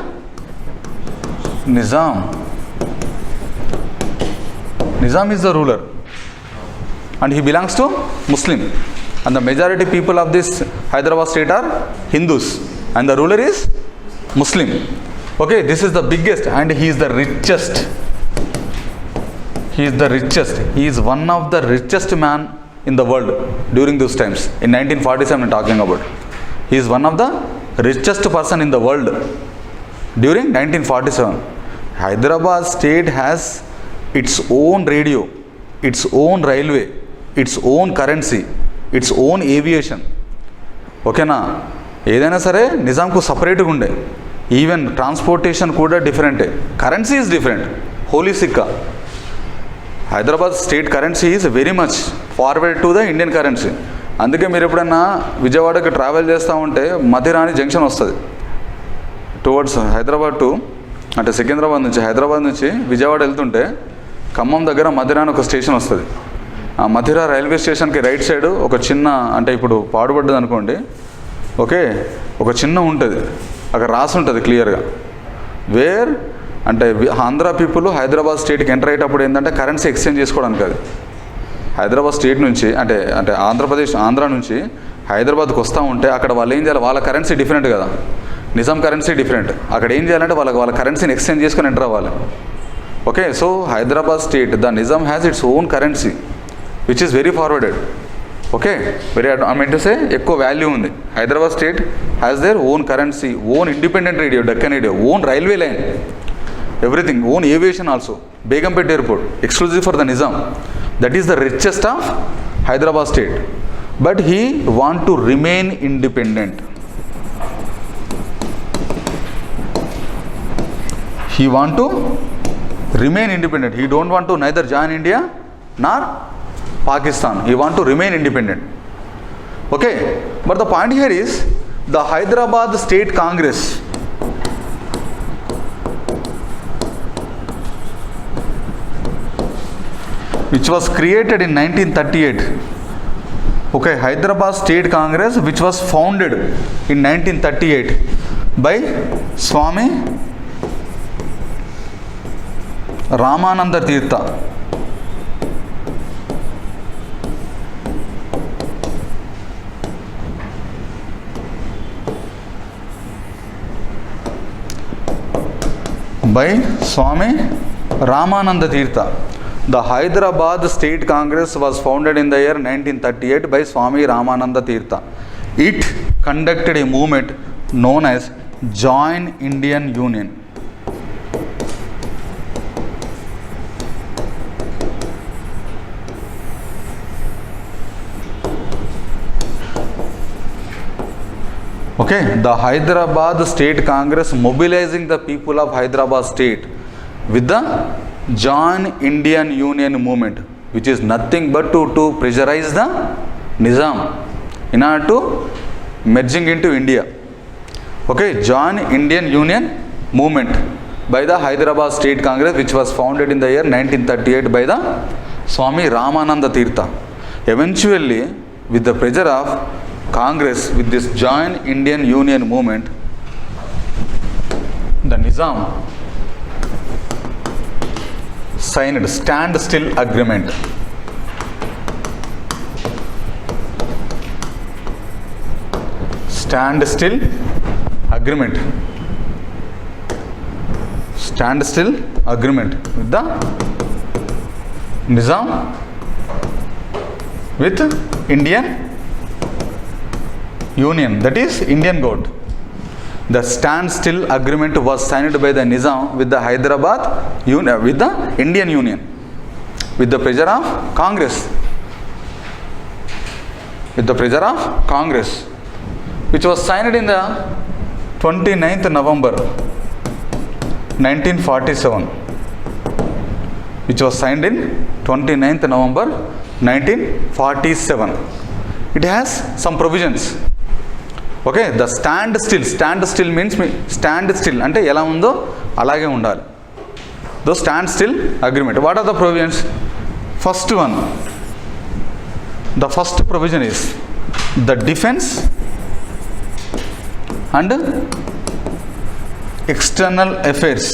Nizam. Nizam is the ruler, and he belongs to Muslim, and the majority people of this Hyderabad state are Hindus, and the ruler is Muslim. Okay, this is the biggest, and he is the richest. He is the richest. He is one of the richest man in the world during those times. In 1947 I'm talking about. He is one of the richest person in the world during 1947. Hyderabad state has its own radio, its own railway, its own currency, its own aviation. ఓకేనా, ఏదైనా సరే నిజాంకు సపరేట్గా ఉండే, even transportation కూడా డిఫరెంటే, currency is different. Hali Sikka, Hyderabad state currency is very much forward to the Indian currency. అందుకే మీరు ఎప్పుడైనా విజయవాడకి ట్రావెల్ చేస్తూ ఉంటే మధిరాని జంక్షన్ వస్తుంది టువర్డ్స్ హైదరాబాద్ టు, అంటే సికింద్రాబాద్ నుంచి, హైదరాబాద్ నుంచి విజయవాడ వెళ్తుంటే ఖమ్మం దగ్గర మధిరాని ఒక స్టేషన్ వస్తుంది. ఆ మధిరా రైల్వే స్టేషన్కి రైట్ సైడ్ ఒక చిన్న, అంటే ఇప్పుడు పాడుపడ్డది అనుకోండి, ఓకే, ఒక చిన్న ఉంటుంది, అక్కడ రాసి ఉంటుంది క్లియర్గా, వేర్ అంటే ఆంధ్ర పీపుల్ హైదరాబాద్ స్టేట్కి ఎంటర్ అయ్యేటప్పుడు ఏంటంటే కరెన్సీ ఎక్స్చేంజ్ చేసుకోవడానికి. అది హైదరాబాద్ స్టేట్ నుంచి, అంటే అంటే ఆంధ్ర నుంచి హైదరాబాద్కి వస్తూ ఉంటే అక్కడ వాళ్ళు ఏం చేయాలి, వాళ్ళ కరెన్సీ డిఫరెంట్ కదా, నిజాం కరెన్సీ డిఫరెంట్. అక్కడ ఏం చేయాలంటే వాళ్ళ కరెన్సీని ఎక్స్చేంజ్ చేసుకొని ఎంటర్ అవ్వాలి. Okay, so Hyderabad state, the Nizam has its own currency which is very forwarded. Okay, very I mean to సే ఎక్కువ వాల్యూ ఉంది. Hyderabad state has their own currency, own independent radio, Deccan radio, own railway line, everything, own aviation also, Begumpet airport, exclusive for the Nizam. That is the richest of Hyderabad state. But he want to remain independent. He want to remain independent. He don't want to neither join India nor Pakistan. He want to remain independent. Okay, but the point here is the Hyderabad State Congress, which was created in 1938. Okay, Hyderabad State Congress, which was founded in 1938 by Swami Ramananda Tirtha. By Swami Ramananda Tirtha. The Hyderabad State Congress was founded in the year 1938 by Swami Ramananda Tirtha. It conducted a movement known as Join Indian Union. Okay, the Hyderabad State Congress mobilizing the people of Hyderabad state with the Join Indian Union movement, which is nothing but to pressurize the Nizam in order to merging into India. Okay, Join Indian Union movement by the Hyderabad State Congress, which was founded in the year 1938 by the Swami Ramananda Tirtha. Eventually, with the pressure of Congress, with this Join Indian Union movement, the Nizam signed standstill agreement. Standstill agreement. Standstill agreement with the Nizam, with Indian Union, that is Indian government. The standstill agreement was signed by the Nizam with the Hyderabad with the Indian Union, with the pressure of Congress, with the pressure of Congress, which was signed in the 29th November 1947, which was signed in 29th November 1947. It has some provisions. Okay, the standstill means standstill అంటే ఎలా ఉందో అలాగే ఉండాలి. Though standstill agreement. What are the provisions? First one, the first provision is the defence and external affairs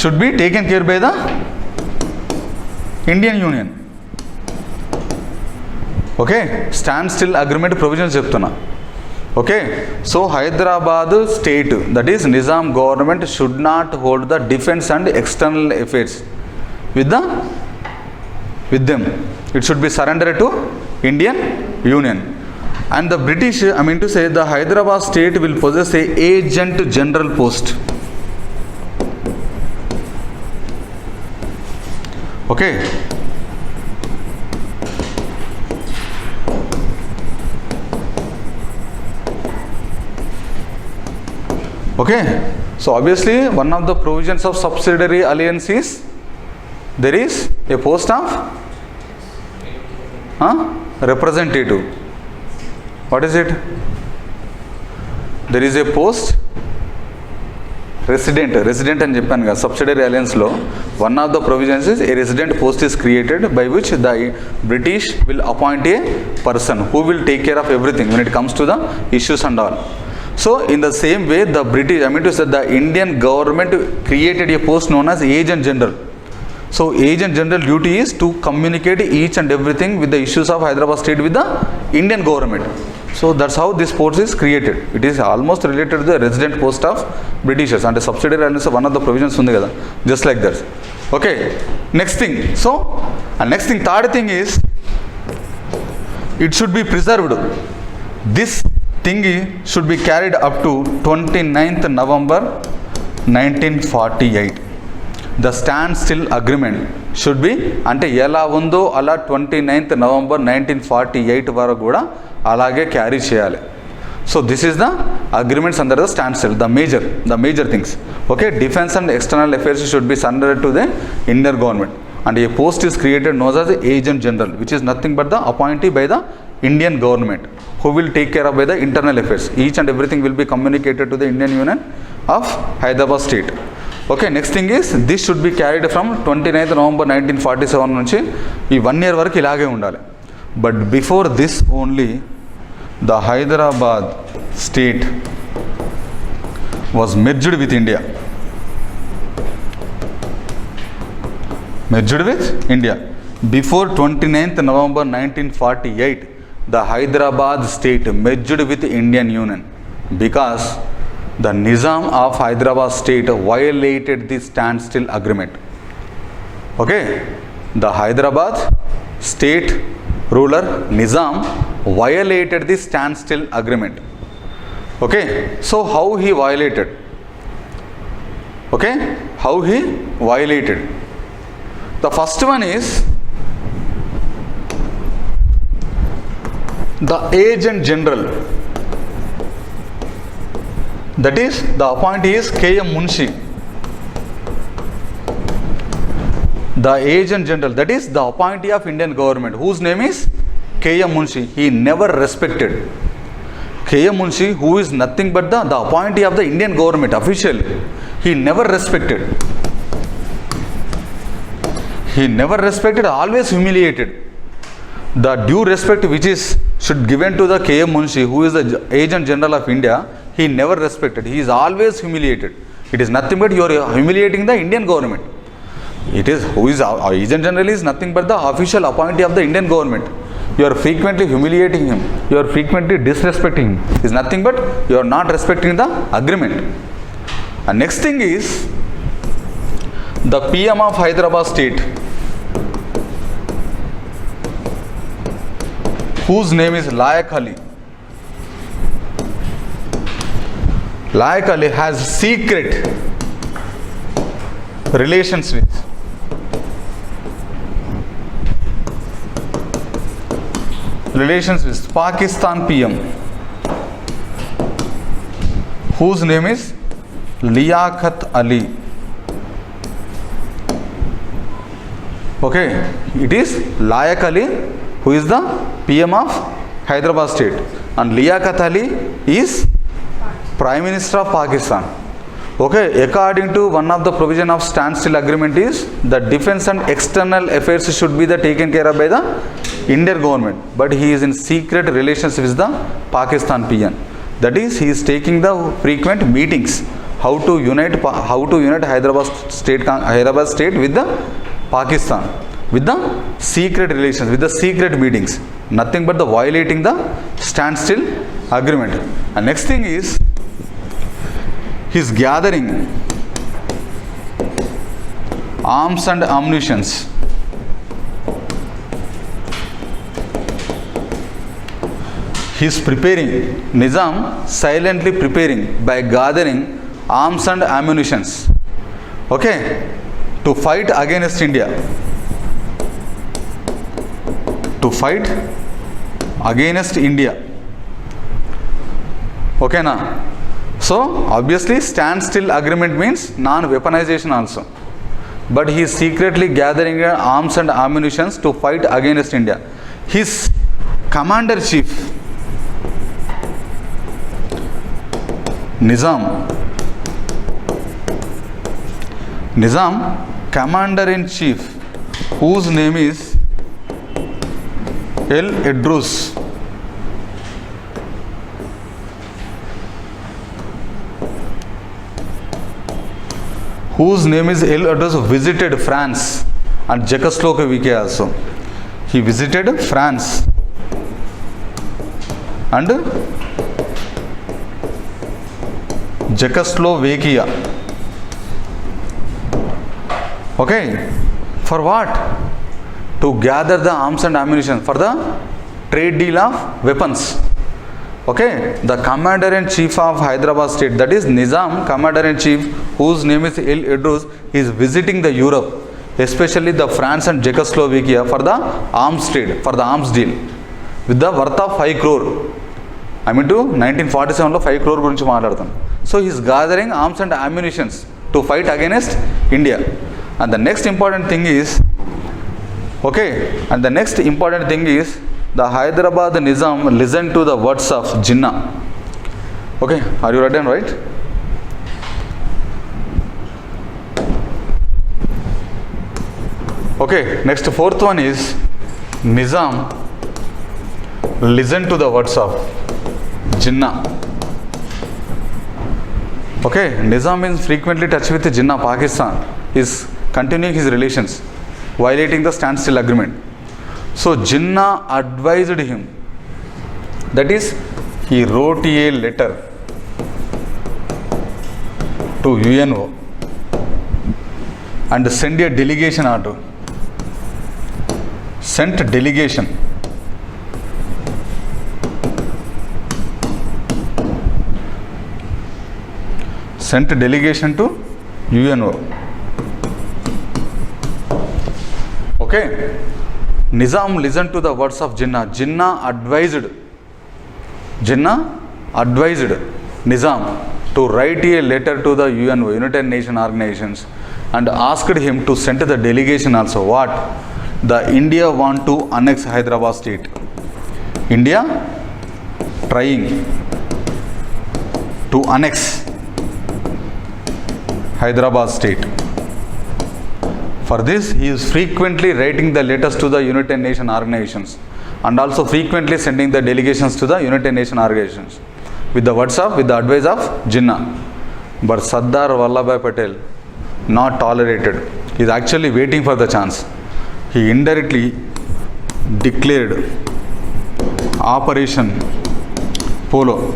should be taken care by the Indian union. Okay, standstill agreement provisions చెప్తున్నా. Okay, so Hyderabad state, that is Nizam government, should not hold the defence and external affairs with them. It should be surrendered to Indian Union. And the British, I mean to say, the Hyderabad state will possess a agent general post. Okay. Okay. So obviously one of the provisions of subsidiary alliance is there is a post of representative. What is it? There is a post resident అని చెప్పాను కదా subsidiary అలయన్స్లో one of the provisions is a resident post is created by which the British will appoint a person who will take care of everything when it comes to the issues and all. So in the same way the British, I mean to say the Indian government created a post known as Agent General. So Agent General duty is to communicate each and everything with the issues of Hyderabad state with the Indian government. So that's how this post is created. It is almost related to the resident post of Britishers and the subsidiary alliance one of the provisions undi kada, just like that. Okay, next thing. So next thing, third thing is it should be preserved. This thing should be carried up to 29th November 1948. The standstill agreement should be అంటే ఎలా ఉందో అలా 29th November 1948 వరకు కూడా అలాగే carry చేయాలి. So this is the agreements under the standstill, the major things. Okay, defence and external affairs should be surrendered to the Indian government and a post is created known as the Agent General, which is nothing but the appointee by the Indian government who will take care of by the internal affairs. Each and everything will be communicated to the Indian Union of Hyderabad state. Okay, next thing is this should be carried from 29th November 1947 నుంచి ఈ 1 year వరకు ఇలాగే ఉండాలి. But before this only the Hyderabad state was merged with India. Merged with India. Before 29th November 1948, the Hyderabad state merged with Indian Union because the Nizam of Hyderabad state violated the standstill agreement. Okay, the Hyderabad state ruler Nizam violated the standstill agreement. Okay, so how he violated? Okay, how he violated? The first one is the Agent General, that is the appointee is K.M. Munshi. The Agent General, that is the appointee of Indian government, whose name is K.M. Munshi. He never respected K.M. Munshi, who is nothing but the appointee of the Indian government official. He never respected. He never respected, always humiliated. The due respect which is should given to the K.M. Munshi, who is the Agent General of India, he never respected. He is always humiliated. It is nothing but you are humiliating the Indian government. It is who is our Agent General is nothing but the official appointee of the Indian government. You are frequently humiliating him. You are frequently disrespecting him. It is nothing but you are not respecting the agreement. And next thing is the PM of Hyderabad state, whose name is Layak Ali. Layak Ali has secret relations with Pakistan PM, whose name is Liaquat Ali. Okay, it is Layak Ali who is the PM of Hyderabad state and Liaquat Ali is Prime Minister of Pakistan. Okay, according to one of the provision of standstill agreement is the defense and external affairs should be the taken care of by the Indian government, but he is in secret relations with the Pakistan PM. That is, he is taking the frequent meetings how to unite Hyderabad state with the Pakistan, with the secret relations, with the secret meetings, nothing but the violating the standstill agreement. And next thing is his gathering arms and ammunitions. He is preparing, Nizam silently preparing by gathering arms and ammunitions, okay, to fight against India. to fight against India. Okay na? So obviously standstill agreement means non-weaponization also. But he is secretly gathering arms and ammunition to fight against India. His commander-chief, Nizam, commander-in-chief, whose name is El Edrus, visited France and Czechoslovakia also. He visited France and Czechoslovakia. Okay, for what? To gather the arms and ammunition for the trade deal of weapons. Okay, the commander-in-chief of Hyderabad state, that is Nizam, commander-in-chief, whose name is El Edrus, is visiting the Europe, especially the France and Czechoslovakia for the arms trade, for the arms deal, with the worth of 5 crore. I mean to 1947 లో 5 crore గురించి మాట్లాడతాను. So he is gathering arms and ammunitions to fight against India. And the next important thing is, the Hyderabad Nizam listened to the words of Jinnah. Okay, are you ready and right? Okay, next fourth one is Nizam listened to the words of Jinnah. Okay, Nizam is frequently touch with Jinnah. Pakistan is continuing his relations, violating the standstill agreement. So Jinnah advised him, that is, he wrote a letter to UNO and sent a delegation order. Sent delegation. Sent delegation to UNO. Okay. Nizam listened to the words of Jinnah. Jinnah advised Nizam to write a letter to the UNO, United Nations Organizations, and asked him to send the delegation also. What? The India want to annex Hyderabad state. India trying to annex Hyderabad state. For this, he is frequently writing the letters to the United Nations organizations and also frequently sending the delegations to the United Nations organizations with the advice of Jinnah. But Sardar Vallabhbhai Patel not tolerated. He is actually waiting for the chance. He indirectly declared Operation Polo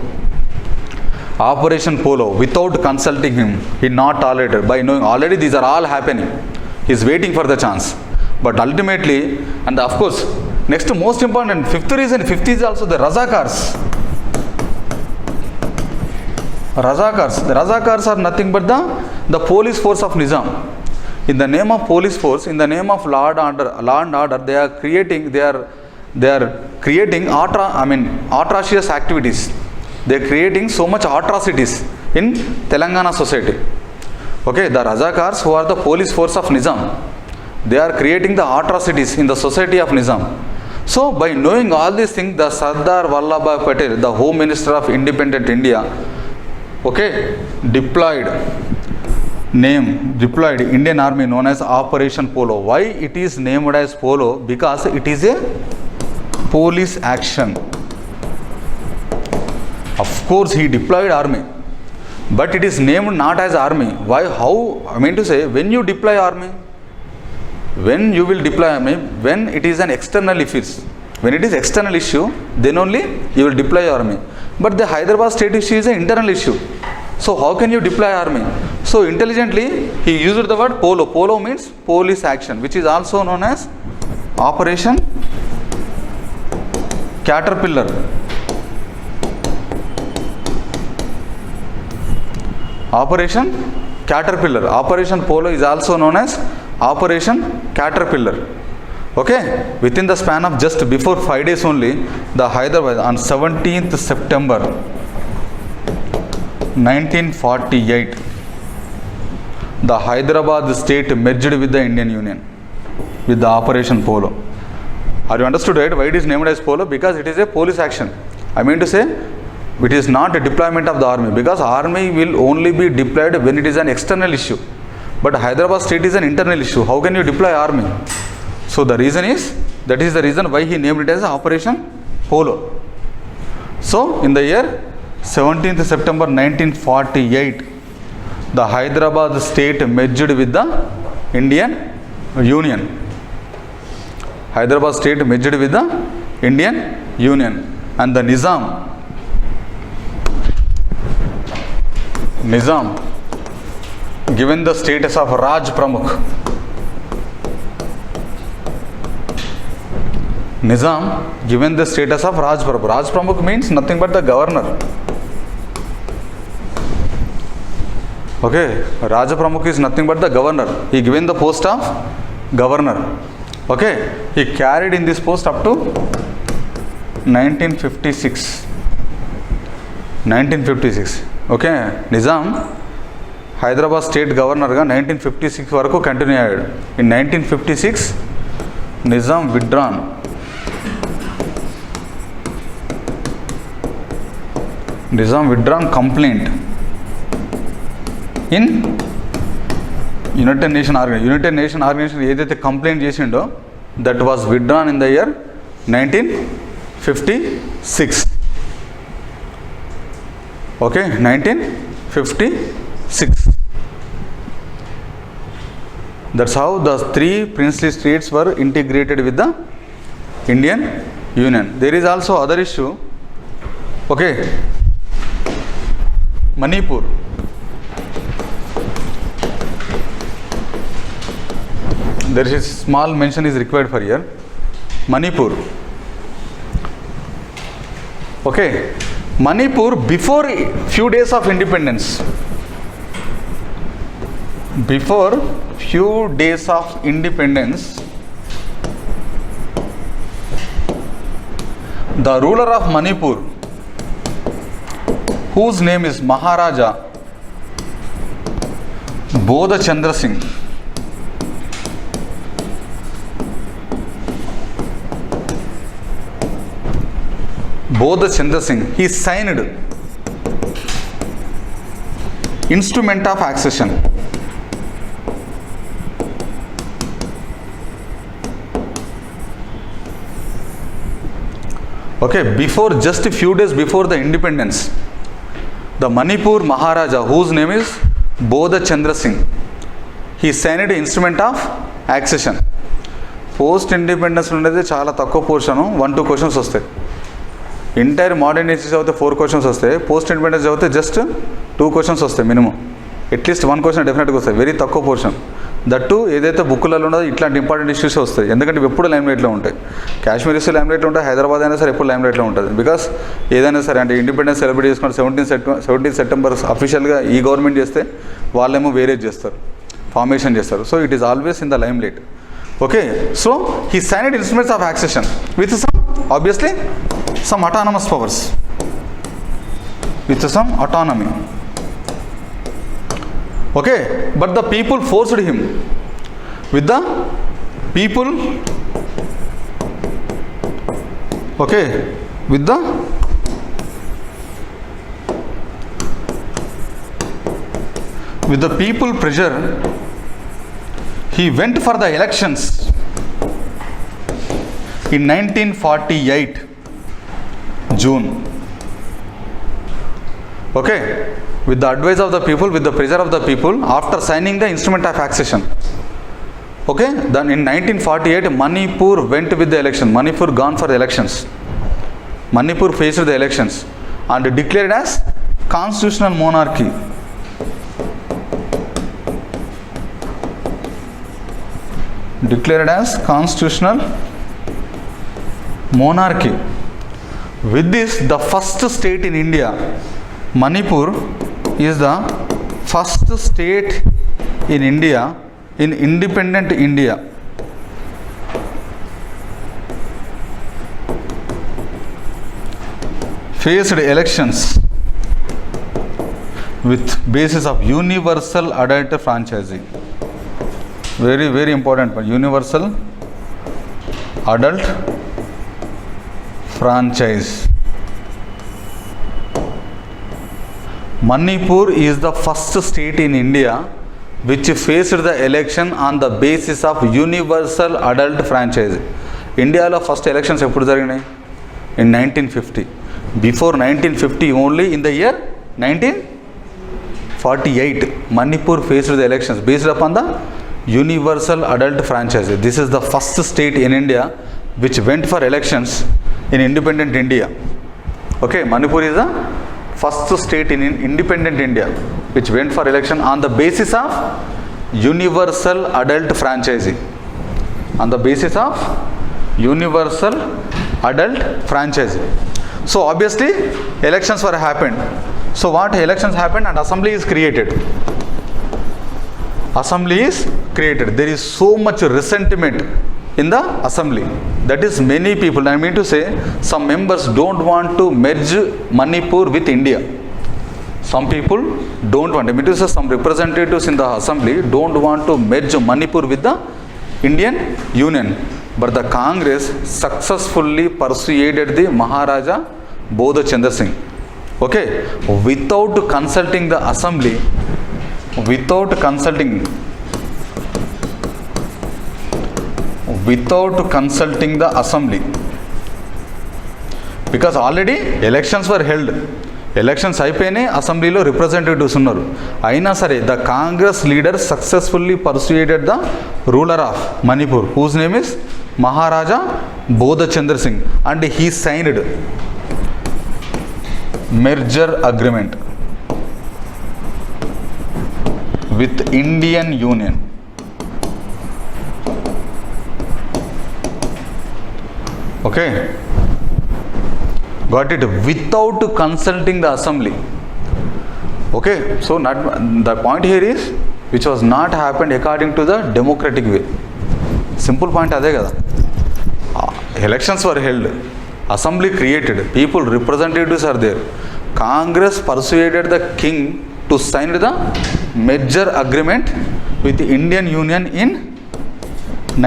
without consulting him. He not tolerated by knowing already these are all happening. He is waiting for the chance. But ultimately, and of course, next most important, fifth is also the Razakars. The Razakars are nothing but the police force of Nizam. In the name of police force, in the name of law and order, they are creating atrocious activities. They are creating so much atrocities in Telangana society. Okay, the Razakars, who are the police force of Nizam, they are creating the atrocities in the society of Nizam. So by knowing all these things, the Sardar Vallabhbhai Patel, the Home Minister of Independent India, okay, deployed Indian Army known as Operation Polo. Why it is named as Polo? Because it is a police action. Of course, he deployed army, but it is named not as army. Why? How? I mean to say, when you deploy army, when you will deploy army, when it is an external issue, when it is external issue, then only you will deploy army. But the Hyderabad state issue is an internal issue. So how can you deploy army? So intelligently, he used the word Polo. Polo means police action, which is also known as Operation Caterpillar. Operation Caterpillar. Operation Polo is also known as Operation Caterpillar. Okay, within the span of just before 5 days only, the Hyderabad on 17th September 1948, the Hyderabad state merged with the Indian Union with the Operation Polo. Are you understood, right? Why it is named as Polo? Because it is a police action. I mean to say, it is not a deployment of the army, because army will only be deployed when it is an external issue. But Hyderabad state is an internal issue. How can you deploy army? So the reason is, that is the reason why he named it as Operation Polo. So in the year 17th September 1948, the Hyderabad state merged with the Indian Union. Hyderabad state merged with the Indian Union, and the Nizam given the status of Raj Pramukh. Nizam given the status of Raj Pramukh. Raj Pramukh means nothing but the governor. Okay, Raja Pramukh is nothing but the governor. He given the post of governor. Okay, he carried in this post up to 1956. Okay, Nizam Hyderabad state governor ga 1956 వరకు continue అయ్యాడు. In 1956 Nizam withdrawn complaint in United Nation organization ఏదైతే complaint చేసిండో, that was withdrawn in the year 1956. Okay, 1956. That's how the three princely states were integrated with the Indian Union. There is also other issue. Okay, Manipur. There is small mention is required for here. Manipur. Okay, Manipur before few days of independence. Before few days of independence, the ruler of Manipur, whose name is Maharaja Bodha Chandra Singh, he signed instrument of accession. Okay, before just a few days before the independence, the Manipur Maharaja, whose name is Bodha Chandra Singh, he signed instrument of accession. Post independence ఉండేది చాలా తక్కువ portion, 1-2 questions వస్తాయి. Entire modern age చదివితే 4 questions వస్తాయి, post independence చదివితే just 2 questions వస్తాయి minimum. At least 1 question డెఫినెట్గా వస్తాయి, వెరీ తక్కువ పోర్షన్. దట్టు ఏదైతే బుక్కులలో ఉన్నదో ఇట్లాంటి ఇంపార్టెంట్ ఇష్యూస్ వస్తాయి, ఎందుకంటే ఎప్పుడు లైమ్ లైట్లో ఉంటాయి. కాశ్మీర్ ఇష్యూ లైమ్ లైట్లో ఉంటాయి, హైదరాబాద్ అయినా సరే ఎప్పుడు లైమ్ లైట్లో ఉంటుంది. బికాస్ ఏదైనా సరే అంటే ఇండిపెండెన్స్ సెలబ్రేట్ చేసుకుంటే 17 సెప్టెంబర్ అఫీషియల్గా ఈ గవర్నమెంట్ చేస్తే వాళ్ళేమో వేరేజ్ చేస్తారు, ఫార్మేషన్ చేస్తారు. So it is always in the lime light. Okay, so he signed instruments of accession with some obviously some autonomous powers, with some autonomy. Okay, but the people forced him, with the people, okay, with the people pressure, he went for the elections in 1948 June. Okay, with the advice of the people, with the pressure of the people, after signing the instrument of accession. Okay, then in 1948 Manipur went with the election. Manipur gone for the elections. Manipur faced the elections and declared as constitutional monarchy. Declared as constitutional monarchy. With this, the first state in India, Manipur is the first state in India, in independent India. faced elections with basis of universal adult franchising. Very, very important point. Universal adult franchise. Manipur is the first state in India which faced the election on the basis of universal adult franchise. ఇండియాలో first elections ఎప్పుడు జరిగినాయి? In 1950. Before 1950 only in the year 1948 Manipur faced the elections based upon the universal adult franchise. This is the first state in India which went for elections in independent India. Okay, Manipur is the first state in independent India which went for election on the basis of universal adult franchising. On the basis of universal adult franchising. So obviously elections were happened. So what elections happened and assembly is created. Assembly is created. There is so much resentment in the assembly. That is many people, I mean to say, some members don't want to merge Manipur with India. Some people don't want, I mean to say, some representatives in the assembly don't want to merge Manipur with the Indian Union. But the Congress successfully persuaded the Maharaja Bodha Chandra Singh. Okay, without consulting the assembly, without consulting the assembly, because already elections were held. Elections అయిపోయినాయి, అసెంబ్లీలో representatives ఉన్నారు. అయినా సరే the Congress leader successfully persuaded the ruler of Manipur whose name is Maharaja Bodhchandra Singh and he signed merger agreement with Indian union. Okay, got it, without consulting the assembly. Okay, so not, the point here is which was not happened according to the democratic way. Simple point అదే కదా. Elections were held, assembly created, people representatives are there. Congress persuaded the king to sign the merger agreement with the Indian Union in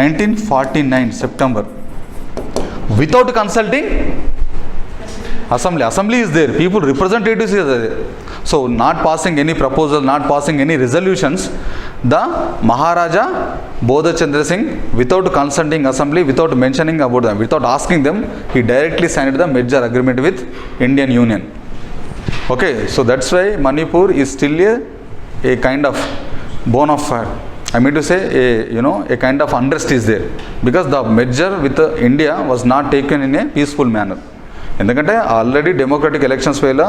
1949 September without consulting assembly is there, people representatives is there. So not passing any proposal, not passing any resolutions, the Maharaja Bodha Chandra Singh, without consulting assembly, without mentioning about them, without asking them, he directly signed the merger agreement with Indian Union. Okay, so that's why Manipur is still a kind of bone of fire, I mean to say a kind of unrest is there because the merger with India was not taken in a peaceful manner. ఎందుకంటే already democratic elections వేళ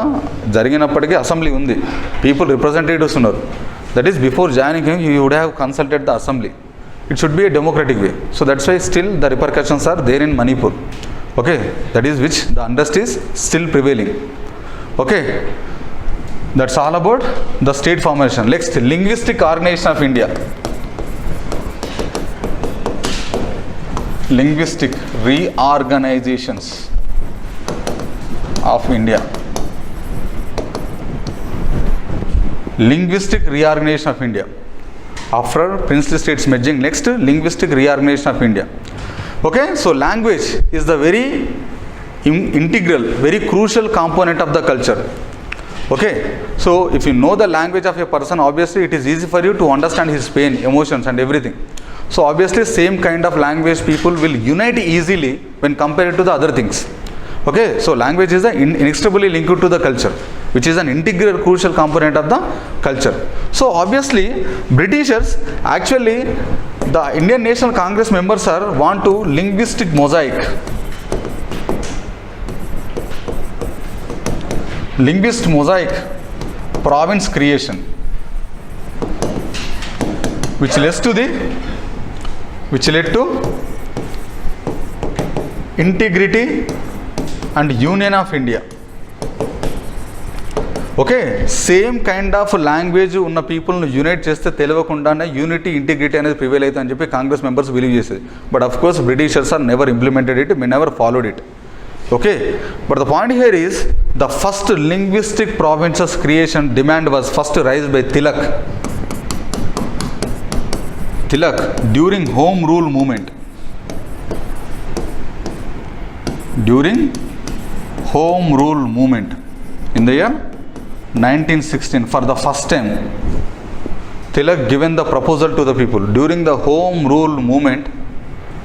జరిగినప్పటికీ assembly ఉంది, people representatives ఉన్నారు. That is before joining him you would have consulted the assembly. It should be a democratic way. So that's why still the repercussions are there in Manipur. Okay, that is which the unrest is still prevailing. Okay, that's all about the state formation. Next, linguistic organisation of India. Linguistic reorganisations of India. Linguistic reorganization of India. After princely states merging, next linguistic reorganization of India. Okay, so language is the very integral, very crucial component of the culture. Okay, so if you know the language of a person, obviously it is easy for you to understand his pain, emotions and everything. So obviously same kind of language people will unite easily when compared to the other things. Okay, so language is inextricably linked to the culture, which is an integral crucial component of the culture. So obviously Britishers, actually the Indian National Congress members want to linguistic mosaic. Linguist mosaic province creation, which led to integrity and union of India. Okay, same kind of language ఉన్న పీపుల్ని unite చేస్తే తెలియకుండానే unity integrity అనేది prevail అవుతుంది అని చెప్పి Congress members believe చేసేది. But of course Britishers are never implemented it, may never followed it. Okay, but the point here is the first linguistic provinces creation demand was first raised by Tilak. Tilak during Home Rule movement. During Home Rule movement in the year 1916, for the first time, Tilak given the proposal to the people. During the Home Rule movement,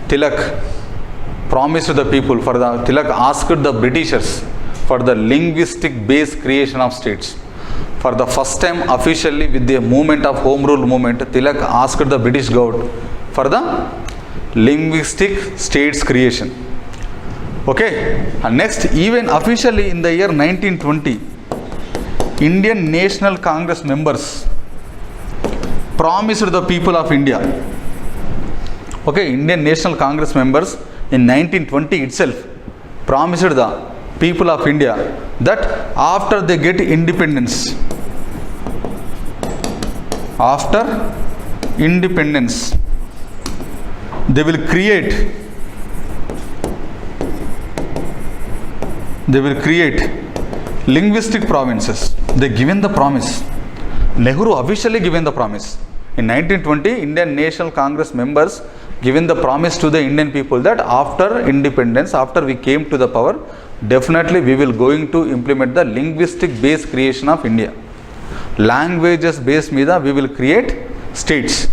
Tilak promised to the people, Tilak asked the Britishers for the linguistic based creation of states. For the first time officially with the movement of Home Rule movement, Tilak asked the British government for the linguistic states creation. Okay, and next, even officially in the year 1920, Indian National Congress members promised the people of India. Okay, Indian National Congress members in 1920 itself promised the people of India that after they get independence, they will create linguistic provinces. They given the promise. Nehru officially given the promise. In 1920, Indian National Congress members given the promise to the Indian people that after independence, after we came to the power, definitely we will going to implement the linguistic based creation of India. Languages based mida we will create states.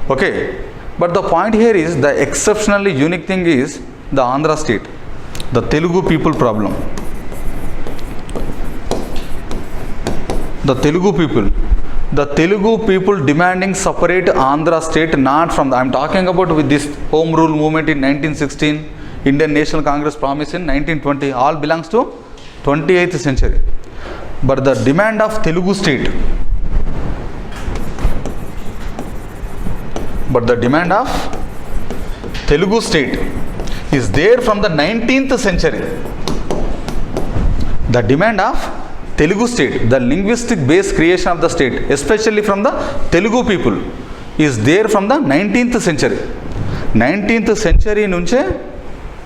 Okay. But the point here is, the exceptionally unique thing is the Andhra state. The Telugu people problem. The Telugu people demanding separate Andhra state, not from the, I am talking about with this Home Rule movement in 1916, Indian National Congress promise in 1920, all belongs to 28th century. But the demand of Telugu state, is there from the 19th century. The demand of Telugu state, the linguistic based creation of the state, especially from the Telugu people, is there from the 19th century. 19th century nunche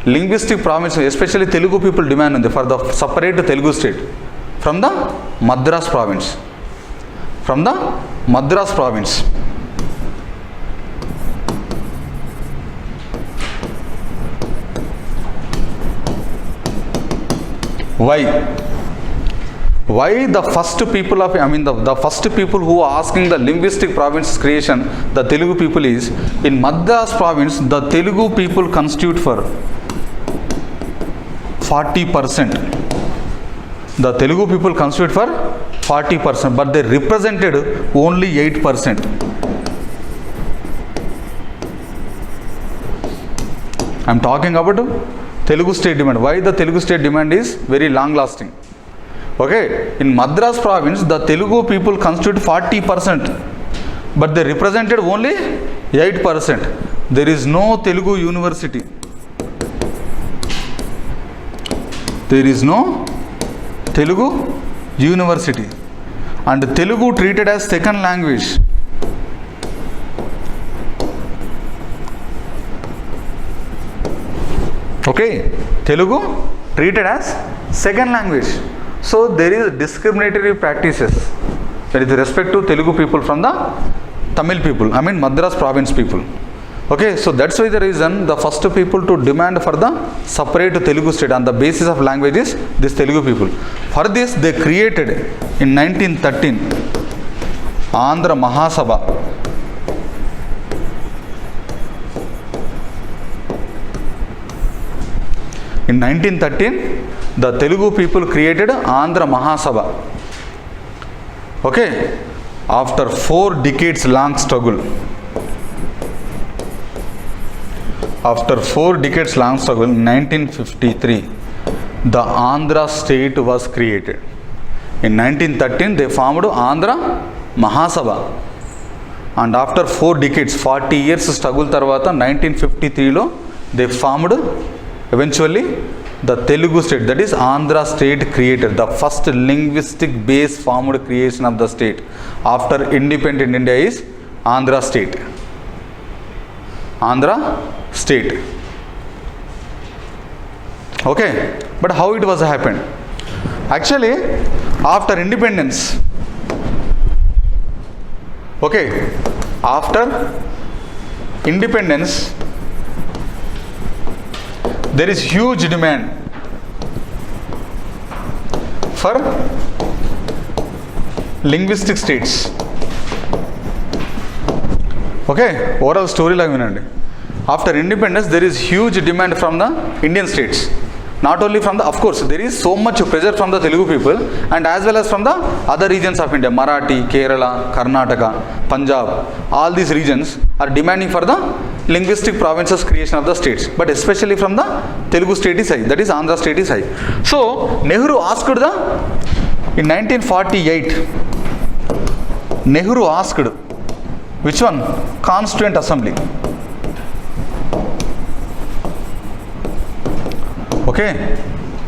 linguistic province, especially Telugu people demand undi for the separate Telugu state from the Madras province. Why the first people of, the first people who are asking the linguistic province creation, the Telugu people is, in Madras province, the Telugu people constitute for 40%. The Telugu people constitute for 40%, but they represented only 8%. I am talking about Telugu state demand. Why the Telugu state demand is very long lasting? Okay, in Madras province, the Telugu people constitute 40%, but they represented only 8%. There is no Telugu university. And Telugu treated as second language. Okay, Telugu treated as second language. So there is discriminatory practices with respect to Telugu people from the Tamil people, Madras province people. Okay, so that's why the reason the first people to demand for the separate Telugu state on the basis of language is this Telugu people. For this they created in 1913 Andhra Mahasabha. In 1913, the Telugu people created Andhra Mahasabha. Okay, after 4 decades long struggle, in 1953, the Andhra state was created. In 1913, they formed Andhra Mahasabha. And after 4 decades, 40 years struggle tarvata, 1953 lo they formed eventually the Telugu state, that is Andhra state created, the first linguistic base formed creation of the state after independent India is Andhra state. Okay, but how it was happened? Actually, after independence, okay, after independence, there is huge demand for linguistic states. Okay, overall story like vinandi. After independence, there is huge demand from the Indian states. Not only from the, of course, there is so much pressure from the Telugu people and as well as from the other regions of India, Marathi, Kerala, Karnataka, Punjab, all these regions are demanding for the linguistic provinces creation of the states, but especially from the Telugu state is high, that is Andhra state is high. So Nehru asked the, in 1948, Nehru asked, which one? Constituent Assembly. Okay,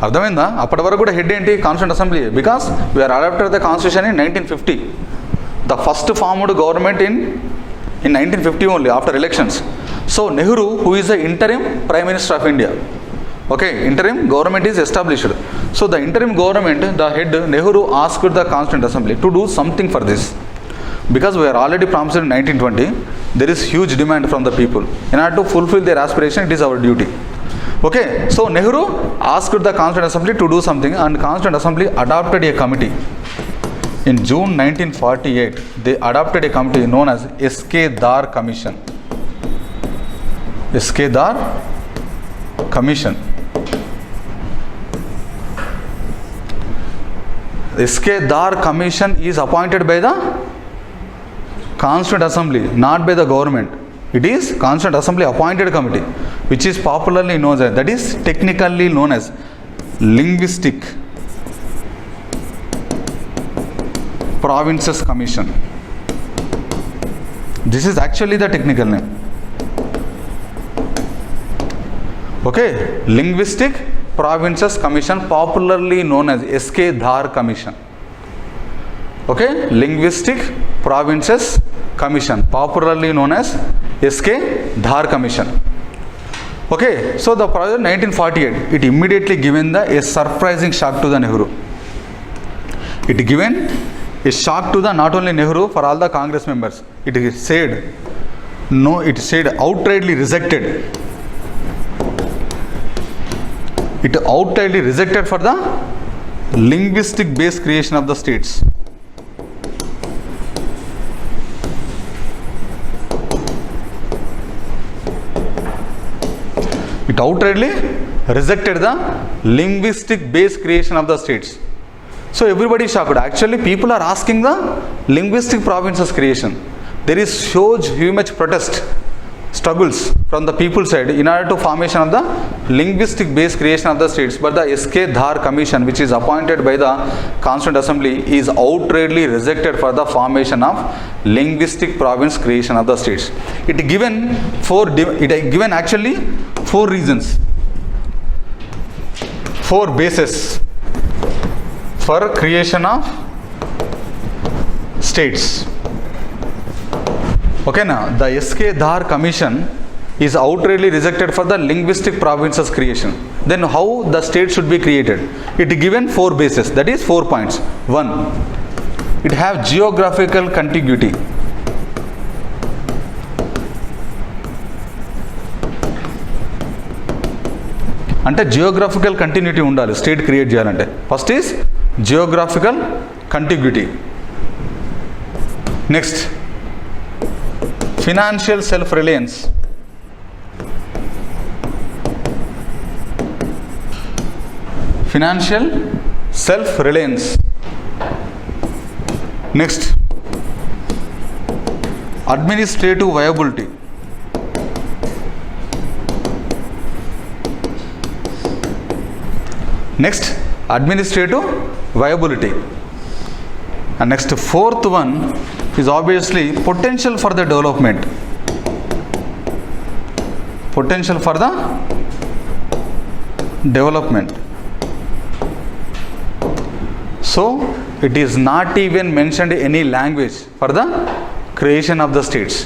అర్థమైందా? అప్పటి వరకు కూడా head ఏంటి? Constituent assembly. Because we are adopted the constitution in 1950. The first formed government in 1950 only after elections. So Nehru who is the interim prime minister of India. Okay, interim government is established. So the interim government, the head Nehru asked the constituent assembly to do something for this. Because we are already promised in 1920, there is huge demand from the people. In order to fulfill their aspiration, it is our duty. Okay, so Nehru asked the Constituent Assembly to do something and Constituent Assembly adopted a committee. In June 1948, they adopted a committee known as S.K. Dar Commission. S.K. Dar Commission. S.K. Dar Commission is appointed by the Constituent Assembly, not by the government. It is Constituent Assembly appointed committee, which is popularly known as, that is technically known as Linguistic Provinces Commission. This is actually the technical name. Okay, Linguistic Provinces Commission, popularly known as S.K. Dar Commission. Okay, Linguistic Provinces Commission, popularly known as S.K. Dar Commission. Okay, so the project 1948, it immediately given a surprising shock to the Nehru. It given a shock to the not only Nehru, for all the Congress members. It said, no, it said outrightly rejected. It outrightly rejected for the linguistic based creation of the states. It outrightly rejected the linguistic based creation of the states. So everybody is shocked. Actually, people are asking the linguistic provinces creation. There is huge protest struggles from the people side in order to formation of the linguistic based creation of the states. But the S.K. Dar Commission, which is appointed by the Constituent Assembly, is outrightly rejected for the formation of linguistic province creation of the states. It given actually 4 reasons, 4 bases for creation of states. Okay, now the S.K. Dar Commission is outrightly rejected for the linguistic provinces creation. Then how the state should be created? It given 4 bases, that is 4 points. 1, it have geographical contiguity. అంటే geographical continuity ఉండాలి state create చేయాలంటే. First is geographical contiguity. Next financial self reliance. Financial self reliance. Next administrative viability. Next, administrative viability. And next, 4th one is obviously potential for the development. Potential for the development. So, it is not even mentioned any language for the creation of the states.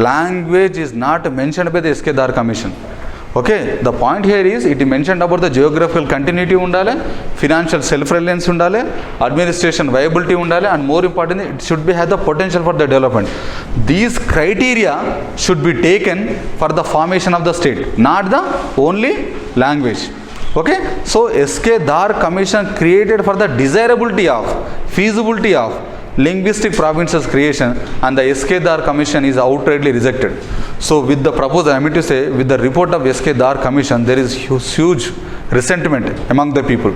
Language is not mentioned by the S.K. Dar Commission. Okay, the point here is it mentioned about the geographical continuity undale, financial self-reliance undale, administration viability undale, and more importantly, it should be have the potential for the development. These criteria should be taken for the formation of the state, not the only language. Okay, so SK Dar Commission created for the desirability of, feasibility of linguistic provinces creation, and the SK Dar Commission is outrightly rejected. So with the proposal, I mean to say, with the report of SK Dar Commission, there is huge resentment among the people.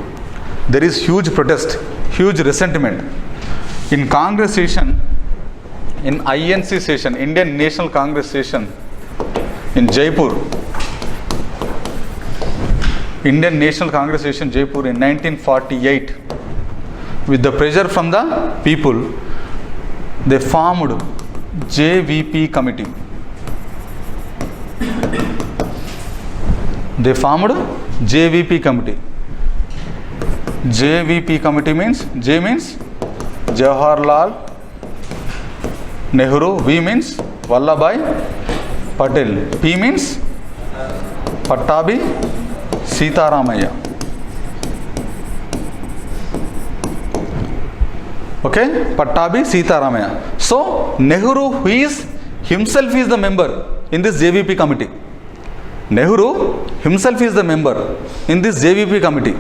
There is huge protest, huge resentment. In Congress session, in INC session, Indian National Congress session in Jaipur, Indian National Congress session Jaipur in 1948, with the pressure from the people, they formed JVP committee. They formed JVP committee. JVP committee means, J means Jawaharlal Nehru, V means Vallabhbhai Patel, P means Pattabi Sitaramaya. Okay, Pattabi Sitaramaya. So Nehru, who is himself is the member in this JVP committee. Nehru himself is the member in this JVP committee.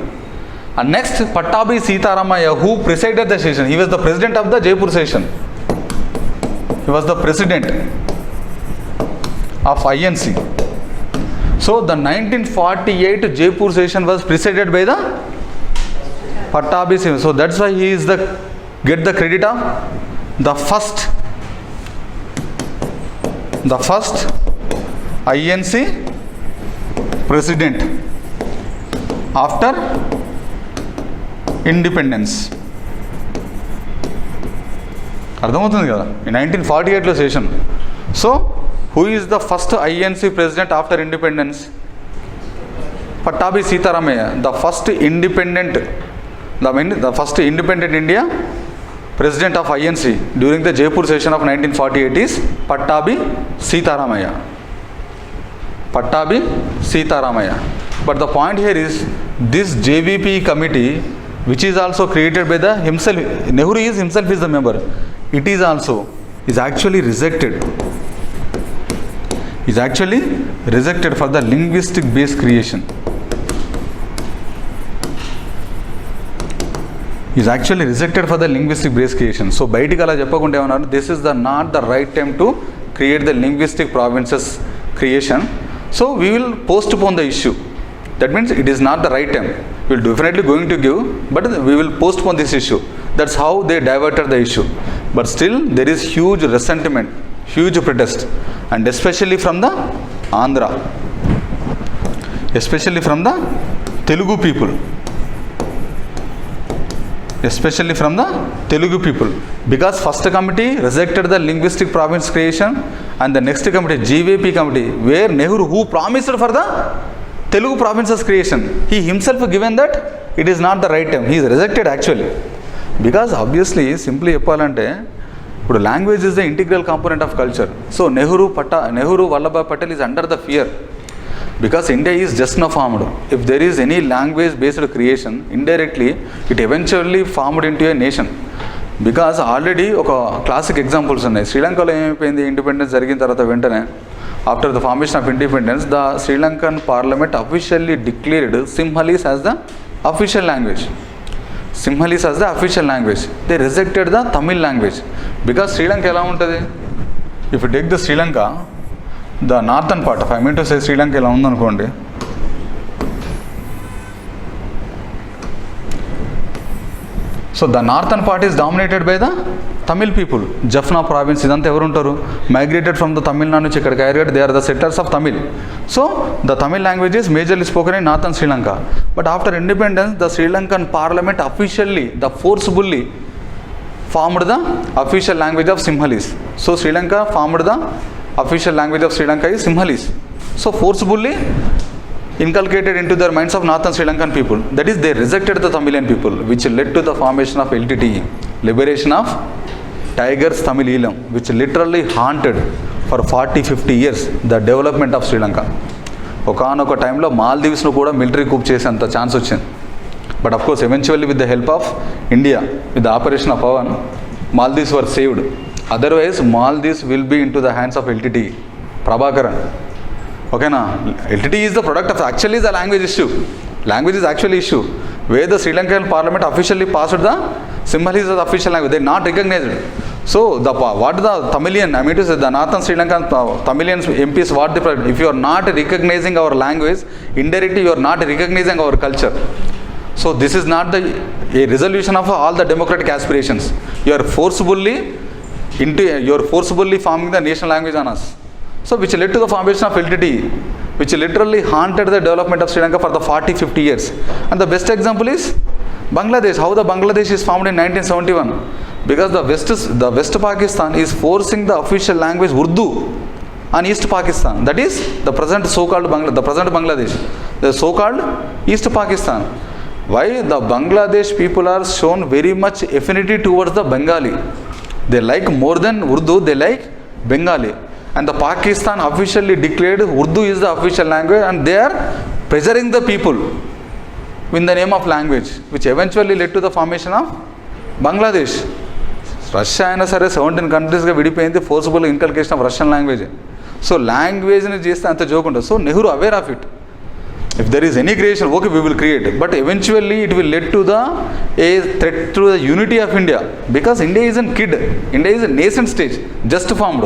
And next, Pattabi Sitaramaya, who presided the session. He was the president of the Jaipur session. He was the president of INC. So the 1948 Jaipur session was presided by the Pattabi Sitaramaya. So that's why he is the get the credit of the first INC president after independence. అర్థమవుతుంది కదా, ఈ 1948లో session. So who is the first INC president after independence? Pattabhi Sitaramayya. The first independent India president of INC during the Jaipur session of 1948 is Pattabi Sitaramaya. Pattabi Sitaramaya. But the point here is this JVP committee, which is also created by the himself, Nehru is himself is the member. It is also actually rejected. Is actually rejected for the linguistic based creation. Is actually rejected for the linguistic based creation. So బయటికి అలా చెప్పకుండా ఏమన్నారు, this is the not the right time to create the linguistic provinces creation. So we will postpone the issue. That means it is not the right time. We will definitely going to give, but we will postpone this issue. That's how they diverted the issue. But still there is huge resentment, huge protest, and especially from the Andhra, especially from the Telugu people. Especially from the Telugu people, because first committee rejected the linguistic province creation, and the next committee, JVP committee, where Nehru, who promised for the Telugu provinces creation, he himself given that it is not the right time. He is rejected actually, because obviously simply చెప్పాలంటే ఇప్పుడు language is the integral component of culture. So Nehru Vallabhbhai Patel is under the fear, because India is just now formed. If there is any language based creation, indirectly it eventually formed into a nation. Because already ఒక classic examples ఉన్నాయి. శ్రీలంకలో ఏమైపోయింది, independence జరిగిన తర్వాత వెంటనే after the formation of independence, the Sri Lankan parliament officially declared Sinhalese as the official language. Sinhalese as the official language. They rejected the Tamil language. Because Sri Lanka ఎలా ఉంటుంది, if you take the Sri Lanka, the northern part of, I mean to say Sri Lanka ఇలా ఉందనుకోండి, so the northern part is dominated by the Tamil people. Jaffna province ఇదంతా ఎవరు ఉంటారు, migrated from the Tamil Nadu నుంచి ఇక్కడ carried, they are the settlers of Tamil. So the Tamil language is majorly spoken in northern Sri Lanka. But after independence, the Sri Lankan parliament officially, the forcefully formed the official language of Sinhalese. So Sri Lanka formed the official language of Sri Lanka is Sinhalese. So forcibly inculcated into their minds of northern Sri Lankan people. That is, they rejected the Tamilian people, which led to the formation of LTTE, Liberation of Tigers Tamileelam, which literally haunted for 40-50 years the development of Sri Lanka. ఒకనొక టైంలో మాల్దీవ్స్ను కూడా military Koop చేసేంత chance వచ్చింది. But of course eventually with the help of India, with the operation of Pawan, Maldives were saved. Otherwise Maldives will be into the hands of LTT Prabhakaran. ఓకేనా? LTT is the product of, actually the language issue. Language is actually issue. Where the Sri Lankan parliament officially passed the Simhali is the official language. They are not recognized. So what the Tamilian, I mean to say the Northern Sri Lankan Tamilian MPs, what the, if you are not recognizing our language, indirectly you are not recognizing our culture. So this is not a resolution of all the democratic aspirations. You are forcibly forming the national language on us. So which led to the formation of LTT, which literally haunted the development of Sri Lanka for the 40-50 years. And the best example is Bangladesh. How the Bangladesh is formed in 1971? Because the West Pakistan is forcing the official language Urdu on East Pakistan. That is the present so-called Bangladesh, the so-called East Pakistan. Why the Bangladesh people are shown very much affinity towards the Bengali? They like more than Urdu, they like Bengali. And the Pakistan officially declared Urdu is the official language, and they are pressuring the people in the name of language, which eventually led to the formation of Bangladesh. Russia అయినా సరే 17 కంట్రీస్గా విడిపోయింది forceful inculcation of Russian language. So లాంగ్వేజ్ని చేస్తే అంత joke ఉంటుంది. So Nehru aware of it. If there is any creation, okay, we will create. But eventually it will lead to a threat to the unity of India. Because India is a kid. India is a nascent stage, just formed.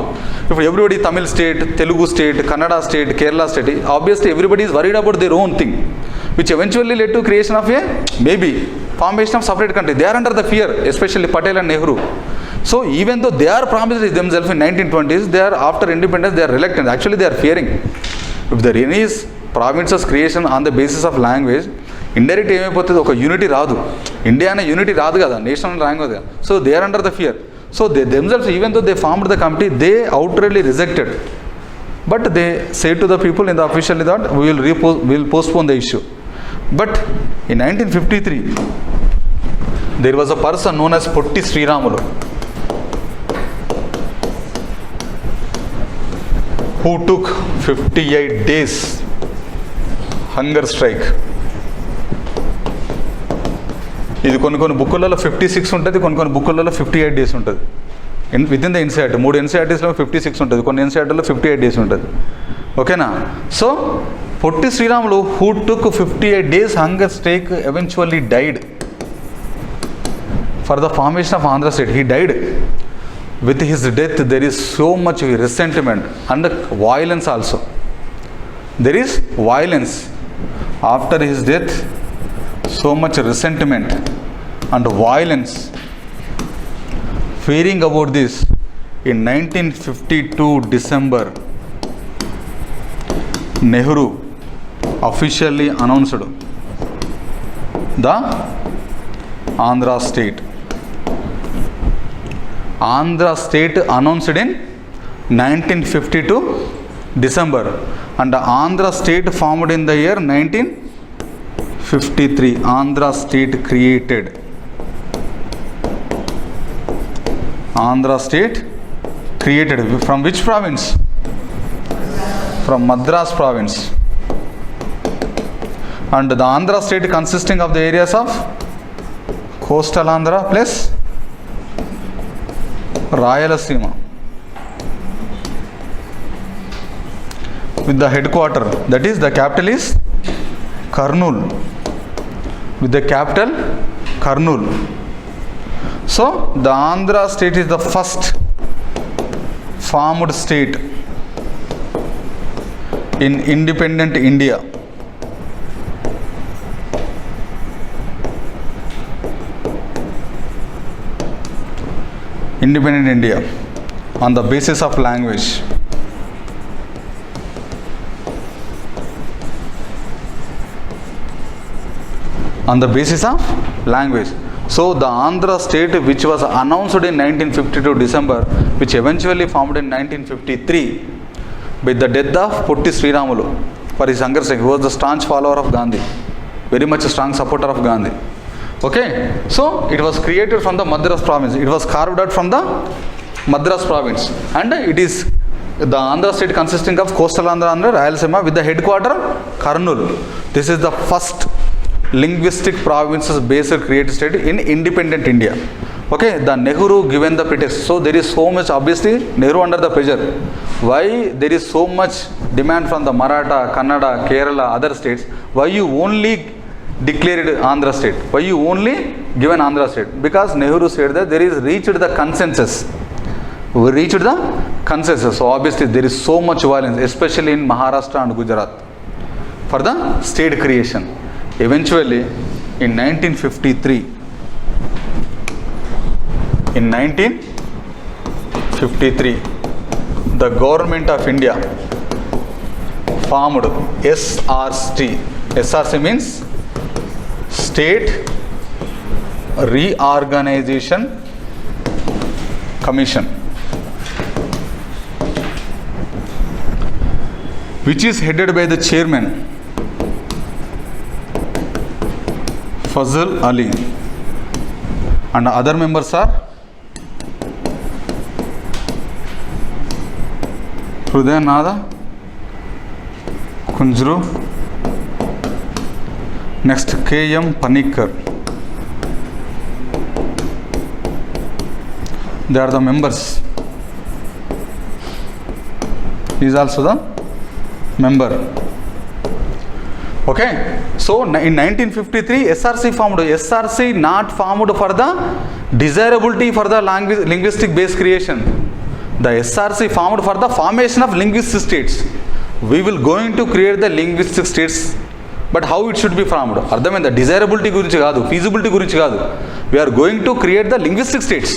If everybody, Tamil state, Telugu state, Kannada state, Kerala state, obviously everybody is worried about their own thing. Which eventually led to creation of maybe formation of separate country. They are under the fear, especially Patel and Nehru. So even though they are promised themselves in 1920s, they are after independence, they are reluctant. Actually they are fearing. If there is provinces creation on the basis of language, indirect ఏమైపోతుంది, ఒక unity రాదు. India అనే unity రాదు కదా, national language. So they are under the fear. So they themselves, even though they formed the committee, they outrightly rejected. But they say to the people in the officially that will postpone the issue. But in 1953 there was a person known as Potti Sriramulu, who took 58 days hunger strike. ఇది కొన్ని బుక్కులలో 56 ఉంటుంది, కొన్ని బుక్కులలో 58 days ఉంటుంది. With in the NCERT 3 ఎన్సీఆర్టీస్లో 56 ఉంటుంది, కొన్ని ఎన్సీఆర్టీలో 58 days ఉంటుంది. ఓకేనా? So Potti Sriramulu who took 58 days hunger strike eventually died for the formation of Andhra state. He died. With his death there is so much resentment and violence also. There is violence. After his death, so much resentment and violence. Fearing about this, in 1952 December, Nehru officially announced the Andhra state. Andhra state announced in 1952 December, and Andhra state formed in the year 1953. Andhra state created. Andhra state created from which province? From Madras province. And the Andhra state consisting of the areas of coastal Andhra plus Rayalaseema, with the headquarter, that is the capital is Kurnool, with the capital Kurnool. So the Andhra state is the first formed state in independent India. Independent India on the basis of language. On the basis of language. So the Andhra state, which was announced in 1952 December, which eventually formed in 1953 with the death of Potti Sriramulu for his hunger strike. He was the staunch follower of Gandhi, very much a strong supporter of Gandhi. Okay, so it was created from the Madras province. It was carved out from the Madras province, and it is The Andhra state consisting of coastal Andhra and Rayalaseema with the headquarter Kurnool. This is the first linguistic provinces based created state in independent India. Okay, the Nehru given the pretext. So there is so much, obviously Nehru under the pressure. Why there is so much demand from the Maratha, Kannada, Kerala, other states? Why you only declared Andhra state? Why you only given Andhra state? Because Nehru said that there is reached the consensus. We reached the consensus. So obviously there is so much violence, especially in Maharashtra and Gujarat, for the state creation. Eventually, in 1953, the government of India formed SRC. SRC means State Reorganization Commission, which is headed by the chairman Fazl Ali, and other members are Hrudayanatha Kunjuru, next K.M. Panikkar. They are the members. He is also the member. Okay, so in 1953 SRC formed. SRC not formed for the desirability for the linguistic based creation. The SRC formed for the formation of linguistic states. We will going to create the linguistic states, but how it should be formed? అర్థమైందా? Desirability గురించి కాదు, feasibility గురించి కాదు. We are going to create the linguistic states.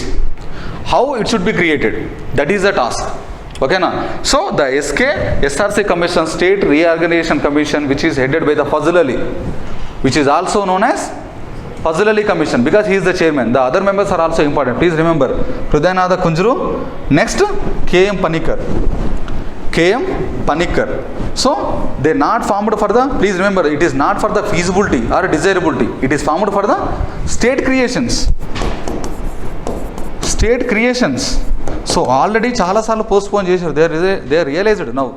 How it should be created? That is the task. Okay na? So the SRC Commission, State Reorganization Commission, which is headed by the Fazl Ali, which is also known as Fazl Ali Commission, because he is the chairman. The other members are also important. Please remember Hrudayanatha Kunjuru, next K.M. Panikkar. K.M. Panikkar. So they not formed for the, please remember, it is not for the feasibility or desirability. It is formed for the state creations. State creations. So already చాలా సార్లు postpone చేశారు. They are realized now.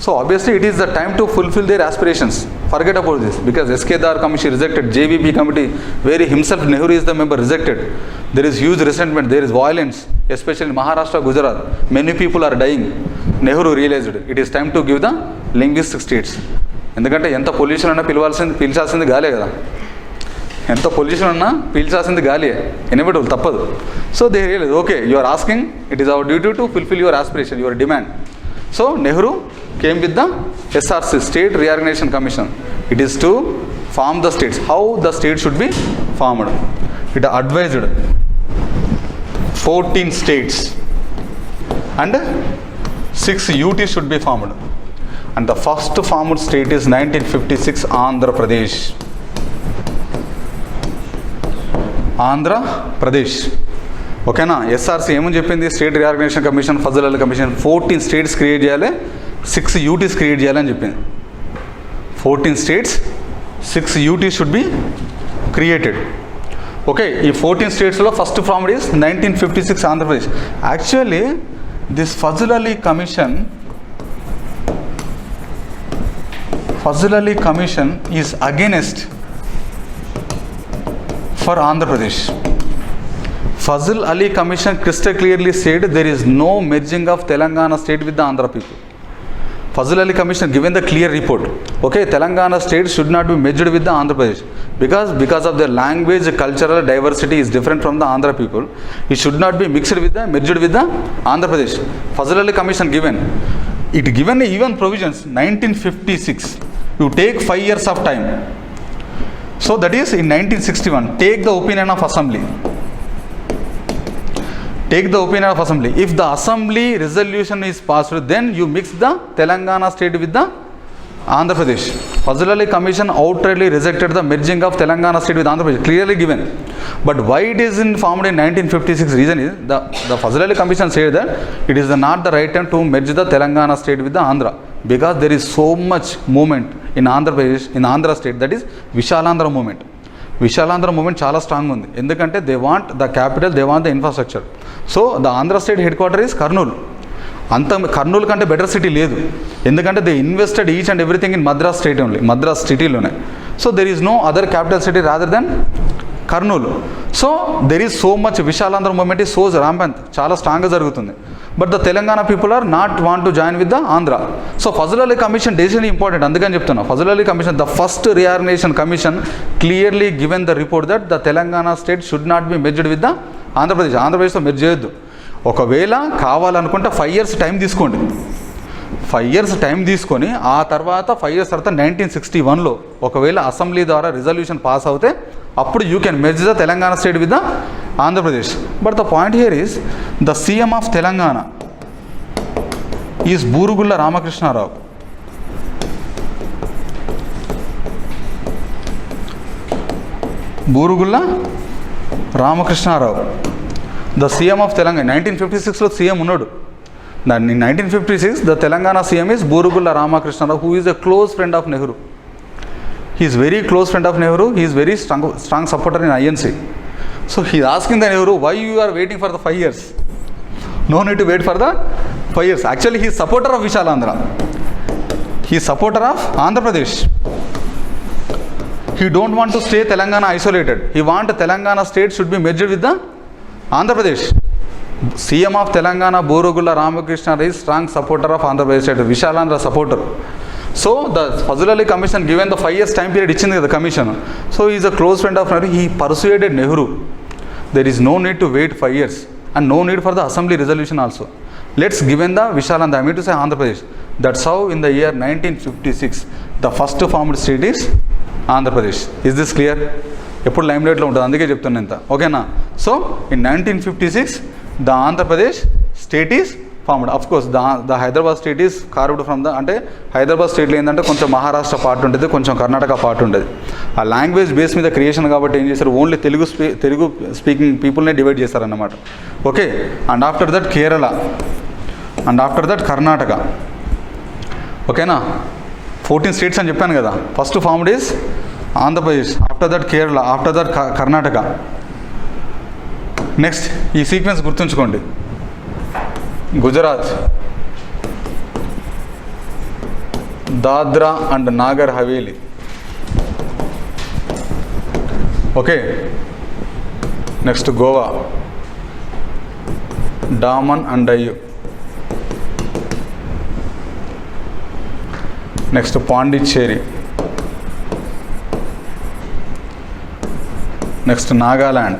So obviously it is the time to fulfill their aspirations. Forget about this, because S.K. Dar commission rejected, JVP committee where himself Nehru is the member, rejected. There is huge resentment, there is violence, especially in Maharashtra, Gujarat. Many people are dying. Nehru realized it is time to give the linguistic states. ఎందుకంటే ఎంత pollution అన్నా పీల్చాల్సింది గాలే కదా, ఎంత pollution అన్నా పీల్చాల్సింది గాలియే, inevitable, తప్పదు. So they realise, okay, you are asking, it is our duty to fulfil your aspiration, your demand. So Nehru came with the SRC, State Reorganization Commission. It is to form the states, how the state should be formed. It advised 14 states and 6 UTs should be formed. And the first formed state is 1956 Andhra Pradesh. Andhra Pradesh. ఓకేనా? SRC ఏమని చెప్పింది? State reorganisation commission, Fazal Ali commission 14 states create చేయాలి, 6 UTs create చేయాలని చెప్పింది. 14 states, 6 UTs should be created. Okay, ఈ 14 స్టేట్స్లో first formed is 1956 Andhra Pradesh. Actually this Fazal Ali commission is against for Andhra Pradesh. Fazl Ali Commission crystal clearly said there is no merging of Telangana state with the Andhra people. Fazl Ali Commission given the clear report. Okay, Telangana state should not be merged with the Andhra Pradesh because of their language, cultural diversity is different from the Andhra people. It should not be merged with the Andhra Pradesh. Fazl Ali Commission given. It given even provisions 1956. You take 5 years of time. So that is in 1961. Take the opinion of Assembly. Take the opinion of Assembly. If the Assembly resolution is passed, then you mix the Telangana state with the Andhra Pradesh. Fazl Ali Commission outrightly rejected the merging of Telangana state with Andhra Pradesh, clearly given. But why it is formed in 1956? Reason is the Fazl Ali Commission said that it is not the right time to merge the Telangana state with the Andhra, because there is so much movement in Andhra Pradesh, in Andhra state, that is Vishalandhra movement. Vishalandhra movement చాలా strong ఉంది. ఎందుకంటే they want the capital, they want the infrastructure. So the Andhra state headquarter is Kurnool. అంత కర్నూలు కంటే better city లేదు. ఎందుకంటే they invested each and everything in Madras state only, Madras సిటీలోనే. So there is no other capital city rather than Kurnool. So there is so much, Vishalandhra movement is so rampant, చాలా స్ట్రాంగ్గా జరుగుతుంది. But the Telangana people are not want to join with the Andhra. So Fazal Ali commission decision important, అందుకని చెప్తున్నా. Fazal Ali commission, the first reorganisation commission clearly given the report that the Telangana state should not be merged with the Andhra Pradesh. ఆంధ్రప్రదేశ్తో merge చేయొద్దు. ఒకవేళ కావాలనుకుంటే 5 years time తీసుకోండి. 5 years time తీసుకొని ఆ తర్వాత 5 years తర్వాత 1961లో ఒకవేళ అసెంబ్లీ ద్వారా రిజల్యూషన్ పాస్ అవుతే అప్పుడు you can merge the Telangana state with the Andhra Pradesh. But the point here is the CM of Telangana is Burugula Ramakrishna Rao. Burugula Ramakrishna Rao the CM of Telangana. 1956లో సీఎం ఉన్నాడు. In 1956 the Telangana CM is Boorugulla Ramakrishna Rao, who is a close friend of Nehru. He is very close friend of Nehru. He is very strong supporter in INC. So he is asking the Nehru, why you are waiting for the 5 years? No need to wait for the 5 years. Actually he is supporter of Vishalandra. He is supporter of Andhra Pradesh. He don't want to stay Telangana isolated. He want Telangana state should be merged with the Andhra Pradesh. CM of Telangana Boorugulla Ramakrishna is strong supporter of Andhra Pradesh state, Vishalandra supporter. So the Fazal Ali Commission given the 5 years time period ichindi the commission. So he is a close friend of Nehru. He persuaded Nehru. There is no need to wait 5 years and no need for the assembly resolution also. Let's given the Vishalandra, I mean to say Andhra Pradesh. That's how in the year 1956 the first formed state is Andhra Pradesh. Is this clear? ఎప్పుడు lime లైట్లో ఉంటుంది, అందుకే చెప్తున్నా ఇంత. ఓకేనా? So in 1956 the Andhra Pradesh state is formed. Of course the Hyderabad state is carved from the, అంటే హైదరాబాద్ స్టేట్లో ఏంటంటే కొంచెం మహారాష్ట్ర పార్ట్ ఉంటుంది, కొంచెం కర్ణాటక పార్ట్ ఉంటుంది. ఆ లాంగ్వేజ్ బేస్ మీద క్రియేషన్ కాబట్టి ఏం చేశారు, ఓన్లీ తెలుగు స్పీకింగ్ పీపుల్నే డివైడ్ చేశారన్నమాట. Okay. And after that Kerala, and after that Karnataka. ఓకేనా? 14 states అని చెప్పాను కదా. First formed is Andhra Pradesh, after that Kerala, after that Karnataka. Next ఈ సీక్వెన్స్ గుర్తుంచుకోండి. Gujarat, Dadra and Nagar Haveli. Okay. Next Goa, Daman and Diu. Next Pondicherry. Next Nagaland.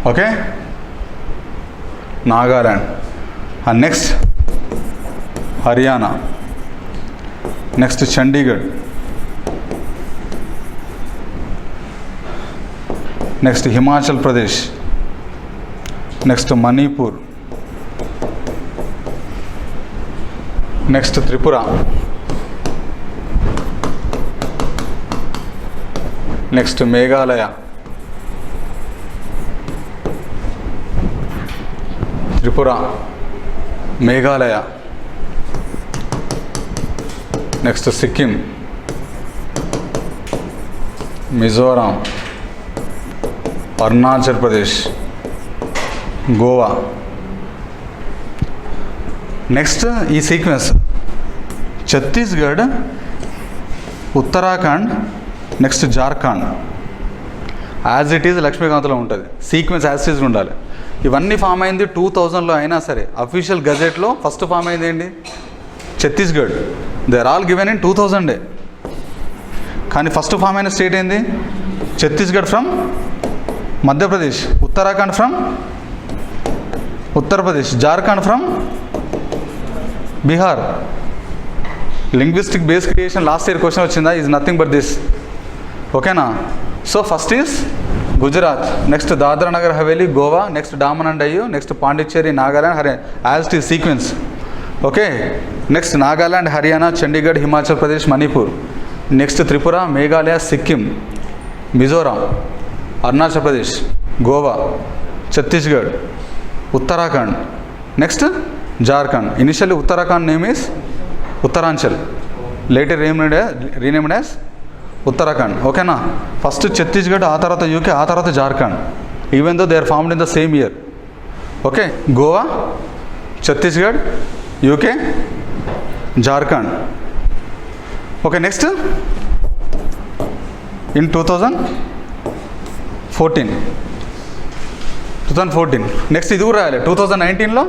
Okay, Nagaland. And next Haryana. Next Chandigarh. Next Himachal Pradesh. Next Manipur. Next Tripura. Next Meghalaya. Tripura, Meghalaya. Next Sikkim, Mizoram, Arunachal Pradesh, Goa. Next ఈ sequence Chhattisgarh, Uttarakhand, next Jharkhand. As it is లక్ష్మీకాంత్లో ఉంటుంది. Sequence as it is ఉండాలి. ఇవన్నీ form అయింది 2000లో అయినా సరే అఫీషియల్ గజెట్లో ఫస్ట్ ఫామ్ అయింది ఏంటి, Chhattisgarh. They are all given in 2000. కానీ ఫస్ట్ ఫామ్ అయిన స్టేట్ ఏంది, Chhattisgarh from Madhya Pradesh, Uttarakhand from Uttar Pradesh, Jharkhand from Bihar. Linguistic base creation last year question వచ్చిందా, ఈజ్ నథింగ్ బట్ దిస్. ఓకేనా? So first is Gujarat, next Dadra Nagar Haveli, Goa, next Daman and Diu, next Pondicherry, Nagaland, Haryana. As it is sequence. Okay. Next Nagaland, Haryana, Chandigarh, Himachal Pradesh, Manipur. Next Tripura, Meghalaya, Sikkim, Mizoram, Arunachal Pradesh, Goa, Chhattisgarh, Uttarakhand, next Jharkhand. Initially Uttarakhand name is Uttaranchal, later renamed as Uttarakhand. ఓకేనా? First Chhattisgarh, ఆ తర్వాత UK, ఆ తర్వాత Jharkhand. Even though they are formed in the same year. Okay, Goa, Chhattisgarh, UK, Jharkhand. Okay, next in 2014 next ఇది కూడా రాయాలి 2019లో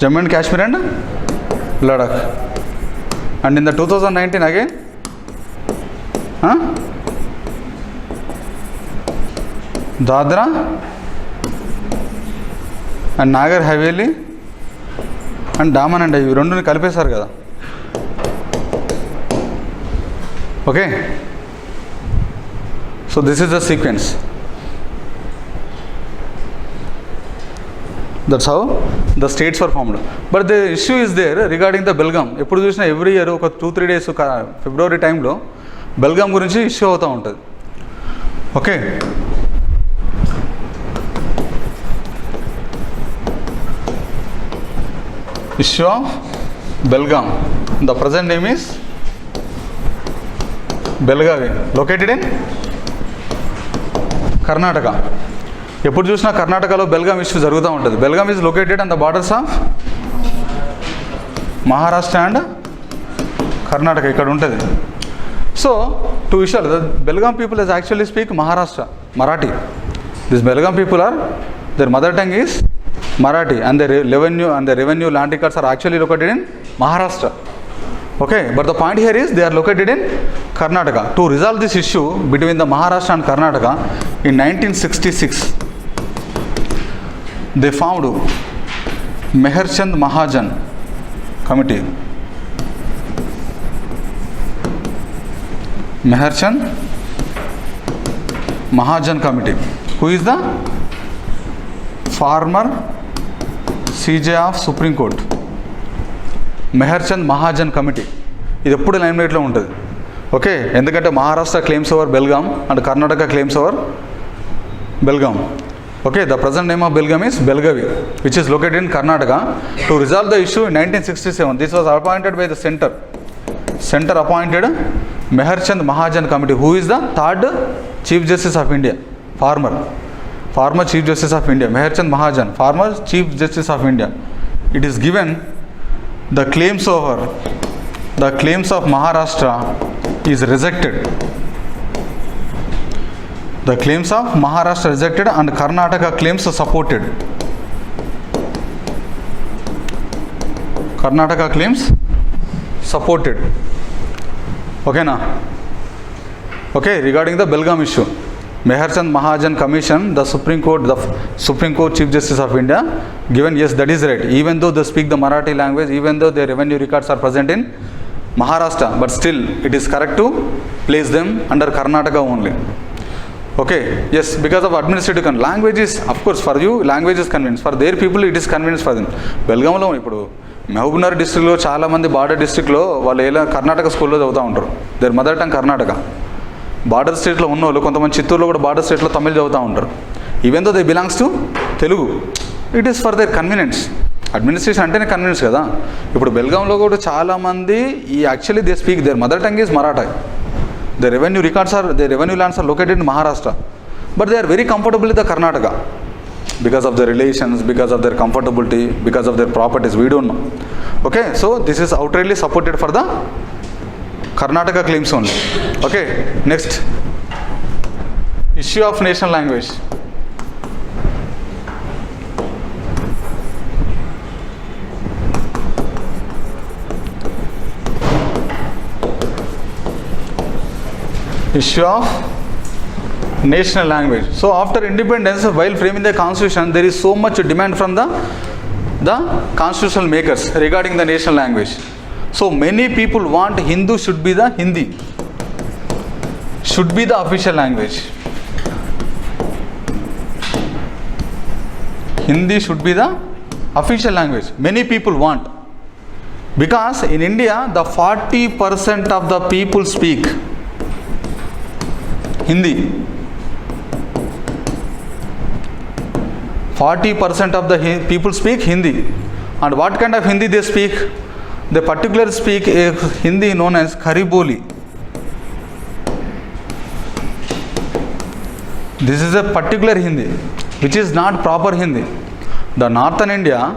Jammu and Kashmir and Ladakh. And in the 2019 again Dadra and Nagar Haveli and Daman and ఇవి రెండుని కలిపేశారు కదా. Okay, so this is the sequence. That's how the states are formed. But the issue is there regarding the Belgaum. ఎప్పుడు చూసినా ఎవ్రీ ఇయర్ ఒక 2-3 days ఫిబ్రవరి టైంలో బెల్గామ్ గురించి issue అవుతూ ఉంటుంది. Okay, issue of Belgaum. The present name is Belagavi, located in Karnataka. ఎప్పుడు చూసినా కర్ణాటకలో బెల్గామ్ ఇష్యూ జరుగుతూ ఉంటుంది. Belgaum is located on the borders of Maharashtra and Karnataka, ఇక్కడ ఉంటుంది. సో టూ విషయాలు, the Belgaum people is actually speak Maharashtra Marathi. This Belgaum people are, their mother tongue is Marathi, and the revenue land records are actually located in Maharashtra. Okay, but the point here is they are located in Karnataka. To resolve this issue between the Maharashtra and Karnataka, in 1966 they formed Meherchand Mahajan committee. Meherchand Mahajan committee, who is the former CJ of Supreme Court. Mehr Chand Mahajan committee, ఇది ఎప్పుడు లైమ్లైట్లో ఉంటుంది. Okay, ఎందుకంటే Maharashtra claims over Belgaum and Karnataka claims over Belgaum. Okay, the present name of Belgaum is Belagavi, which is located in Karnataka. To resolve the issue in 1967 this was appointed by the centre appointed Mehr Chand Mahajan committee, who is the third chief justice of India, former Chief Justice of India, Meherchand Mahajan, former Chief Justice of India. It is given the claims of Maharashtra is rejected. The claims of Maharashtra rejected and Karnataka claims supported. Karnataka claims supported. Okay na? Okay, regarding the Belgaum issue, Meherchand Mahajan Commission, the Supreme Court Chief Justice of India, given yes, that is right. Even though they speak the Marathi language, even though their revenue records are present in Maharashtra, but still it is correct to place them under Karnataka only. Okay, yes, because of administrative language is, of course, for you language is convenience, for their people it is convenience for them. Belgaumలో ఇప్పుడు మహబూబ్నగర్ డిస్ట్రిక్ట్లో చాలామంది border డిస్ట్రిక్ట్లో వాళ్ళు ఎలా కర్ణాటక స్కూల్లో చదువుతూ ఉంటారు. There mother tongue Karnataka. Border స్టేట్లో ఉన్న వాళ్ళు కొంతమంది చిత్తూరులో కూడా బార్డర్ స్టేట్లో తమిళ్ చదువుతూ ఉంటారు. Even though they belongs to Telugu, it is for their convenience. Administration అంటేనే కన్వీనియన్స్ కదా. ఇప్పుడు బెల్గాంలో కూడా చాలామంది ఈ actually they speak their mother tongue is Maratha. They revenue lands are located in Maharashtra, but they are very comfortable with the Karnataka because of their relations, because of their comfortability, because of their properties, we don't know. Okay, so this is outrightly supported for the Karnataka claims only. Okay, next, issue of national language. Issue of national language. So after independence, while framing the constitution, there is so much demand from the constitutional makers regarding the national language. So many people want Hindi should be the official language. Hindi should be the official language. Many people want, because in India the 40% of the people speak Hindi. 40% of the people speak Hindi. And what kind of Hindi they speak? They particularly speak a Hindi known as Khari Boli. This is a particular Hindi which is not proper Hindi. The northern India,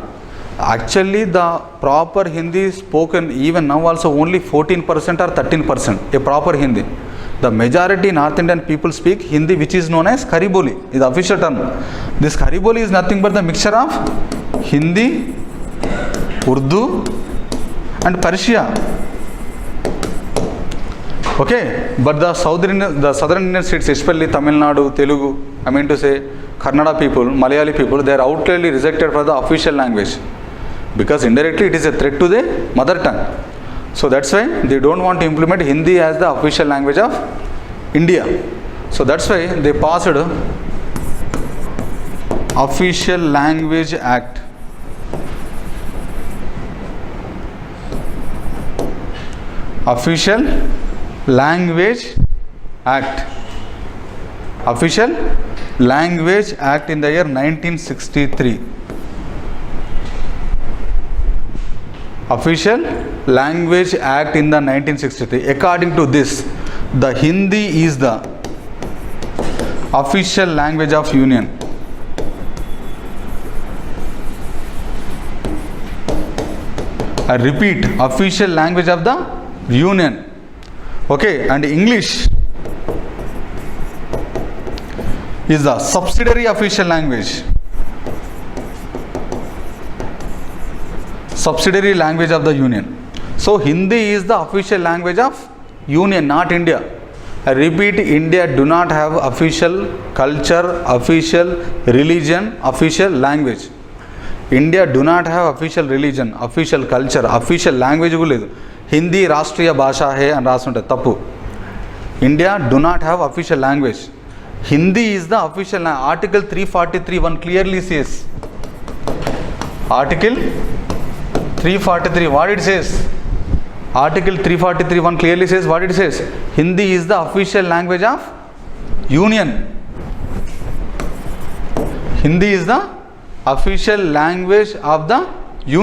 actually the proper Hindi is spoken even now also only 14% or 13% a proper Hindi. The majority North Indian people speak Hindi which is known as Khari Boli, is the official term. This Khari Boli is nothing but the mixture of Hindi, Urdu and Persia. Okay, but the southern Indian states, especially Tamil Nadu, Telugu, I mean to say Kannada people, Malayali people, they are outrightly rejected for the official language because indirectly it is a threat to the mother tongue. So that's why they don't want to implement Hindi as the official language of India. So that's why they passed Official Language Act. Official Language Act. Official Language Act in the year 1963. Official Language Act in the 1963. According to this, the Hindi is the official language of Union. I repeat, official language of the Union. Okay, and English is the subsidiary official language. Subsidiary language of the Union. So Hindi is the official language of Union, not India. I repeat, India do not have official culture, official religion, official language. India do not have official religion, official culture, official language కూడా లేదు. హిందీ రాష్ట్రీయ భాష హే అని రాస్తుంటే తప్పు. India do not have official language. Hindi is the official. Article 343(1) clearly says. Article 343, what it says? Article 343(1) clearly says what it says. Hindi is the official language of Union. Hindi is the official language of the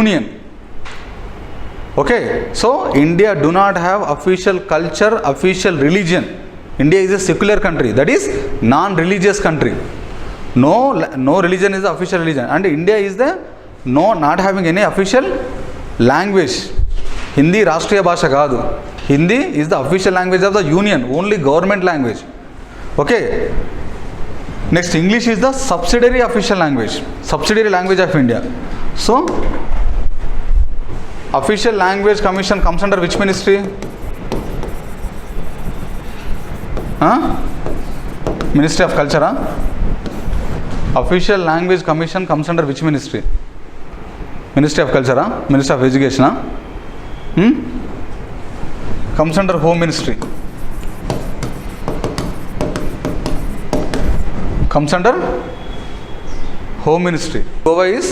Union. Okay, so India do not have official culture, official religion. India is a secular country, that is non-religious country. No religion is the official religion, and India is the not having any official language. Hindi Rashtriya భాష కాదు. Hindi is the official language of the Union, only government language. Okay, next, English is the subsidiary official language, subsidiary language of India. So Official Language Commission comes under which ministry? Ministry of Culture. Official Language Commission comes under which ministry? Ministry of Culture. Ministry of Education. Comes under Home Ministry. Comes under Home Ministry. Goa is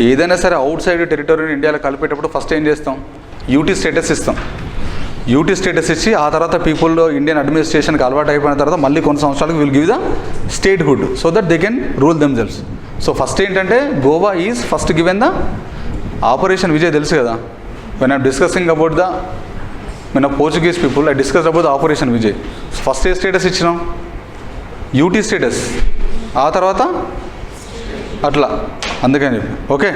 ఏదైనా సరే out side territory ఇండియాలో కలిపేటప్పుడు first ఏం చేస్తాం? UT status ఇస్తాం. UT status ఇచ్చి ఆ తర్వాత పీపుల్ ఇండియన్ అడ్మినిస్ట్రేషన్కి అలవాటు అయిపోయిన తర్వాత మళ్ళీ కొన్ని సంవత్సరాలకు will give the statehood so that they can rule themselves. So first ఏంటంటే Goa is first given the operation Vijay. తెలుసు కదా, when I'm discussing about the Portuguese people I discuss about the operation Vijay. First ఏ status ఇచ్చినాం? UT status. ఆ తర్వాత అట్లా, అందుకని చెప్పి. ఓకే.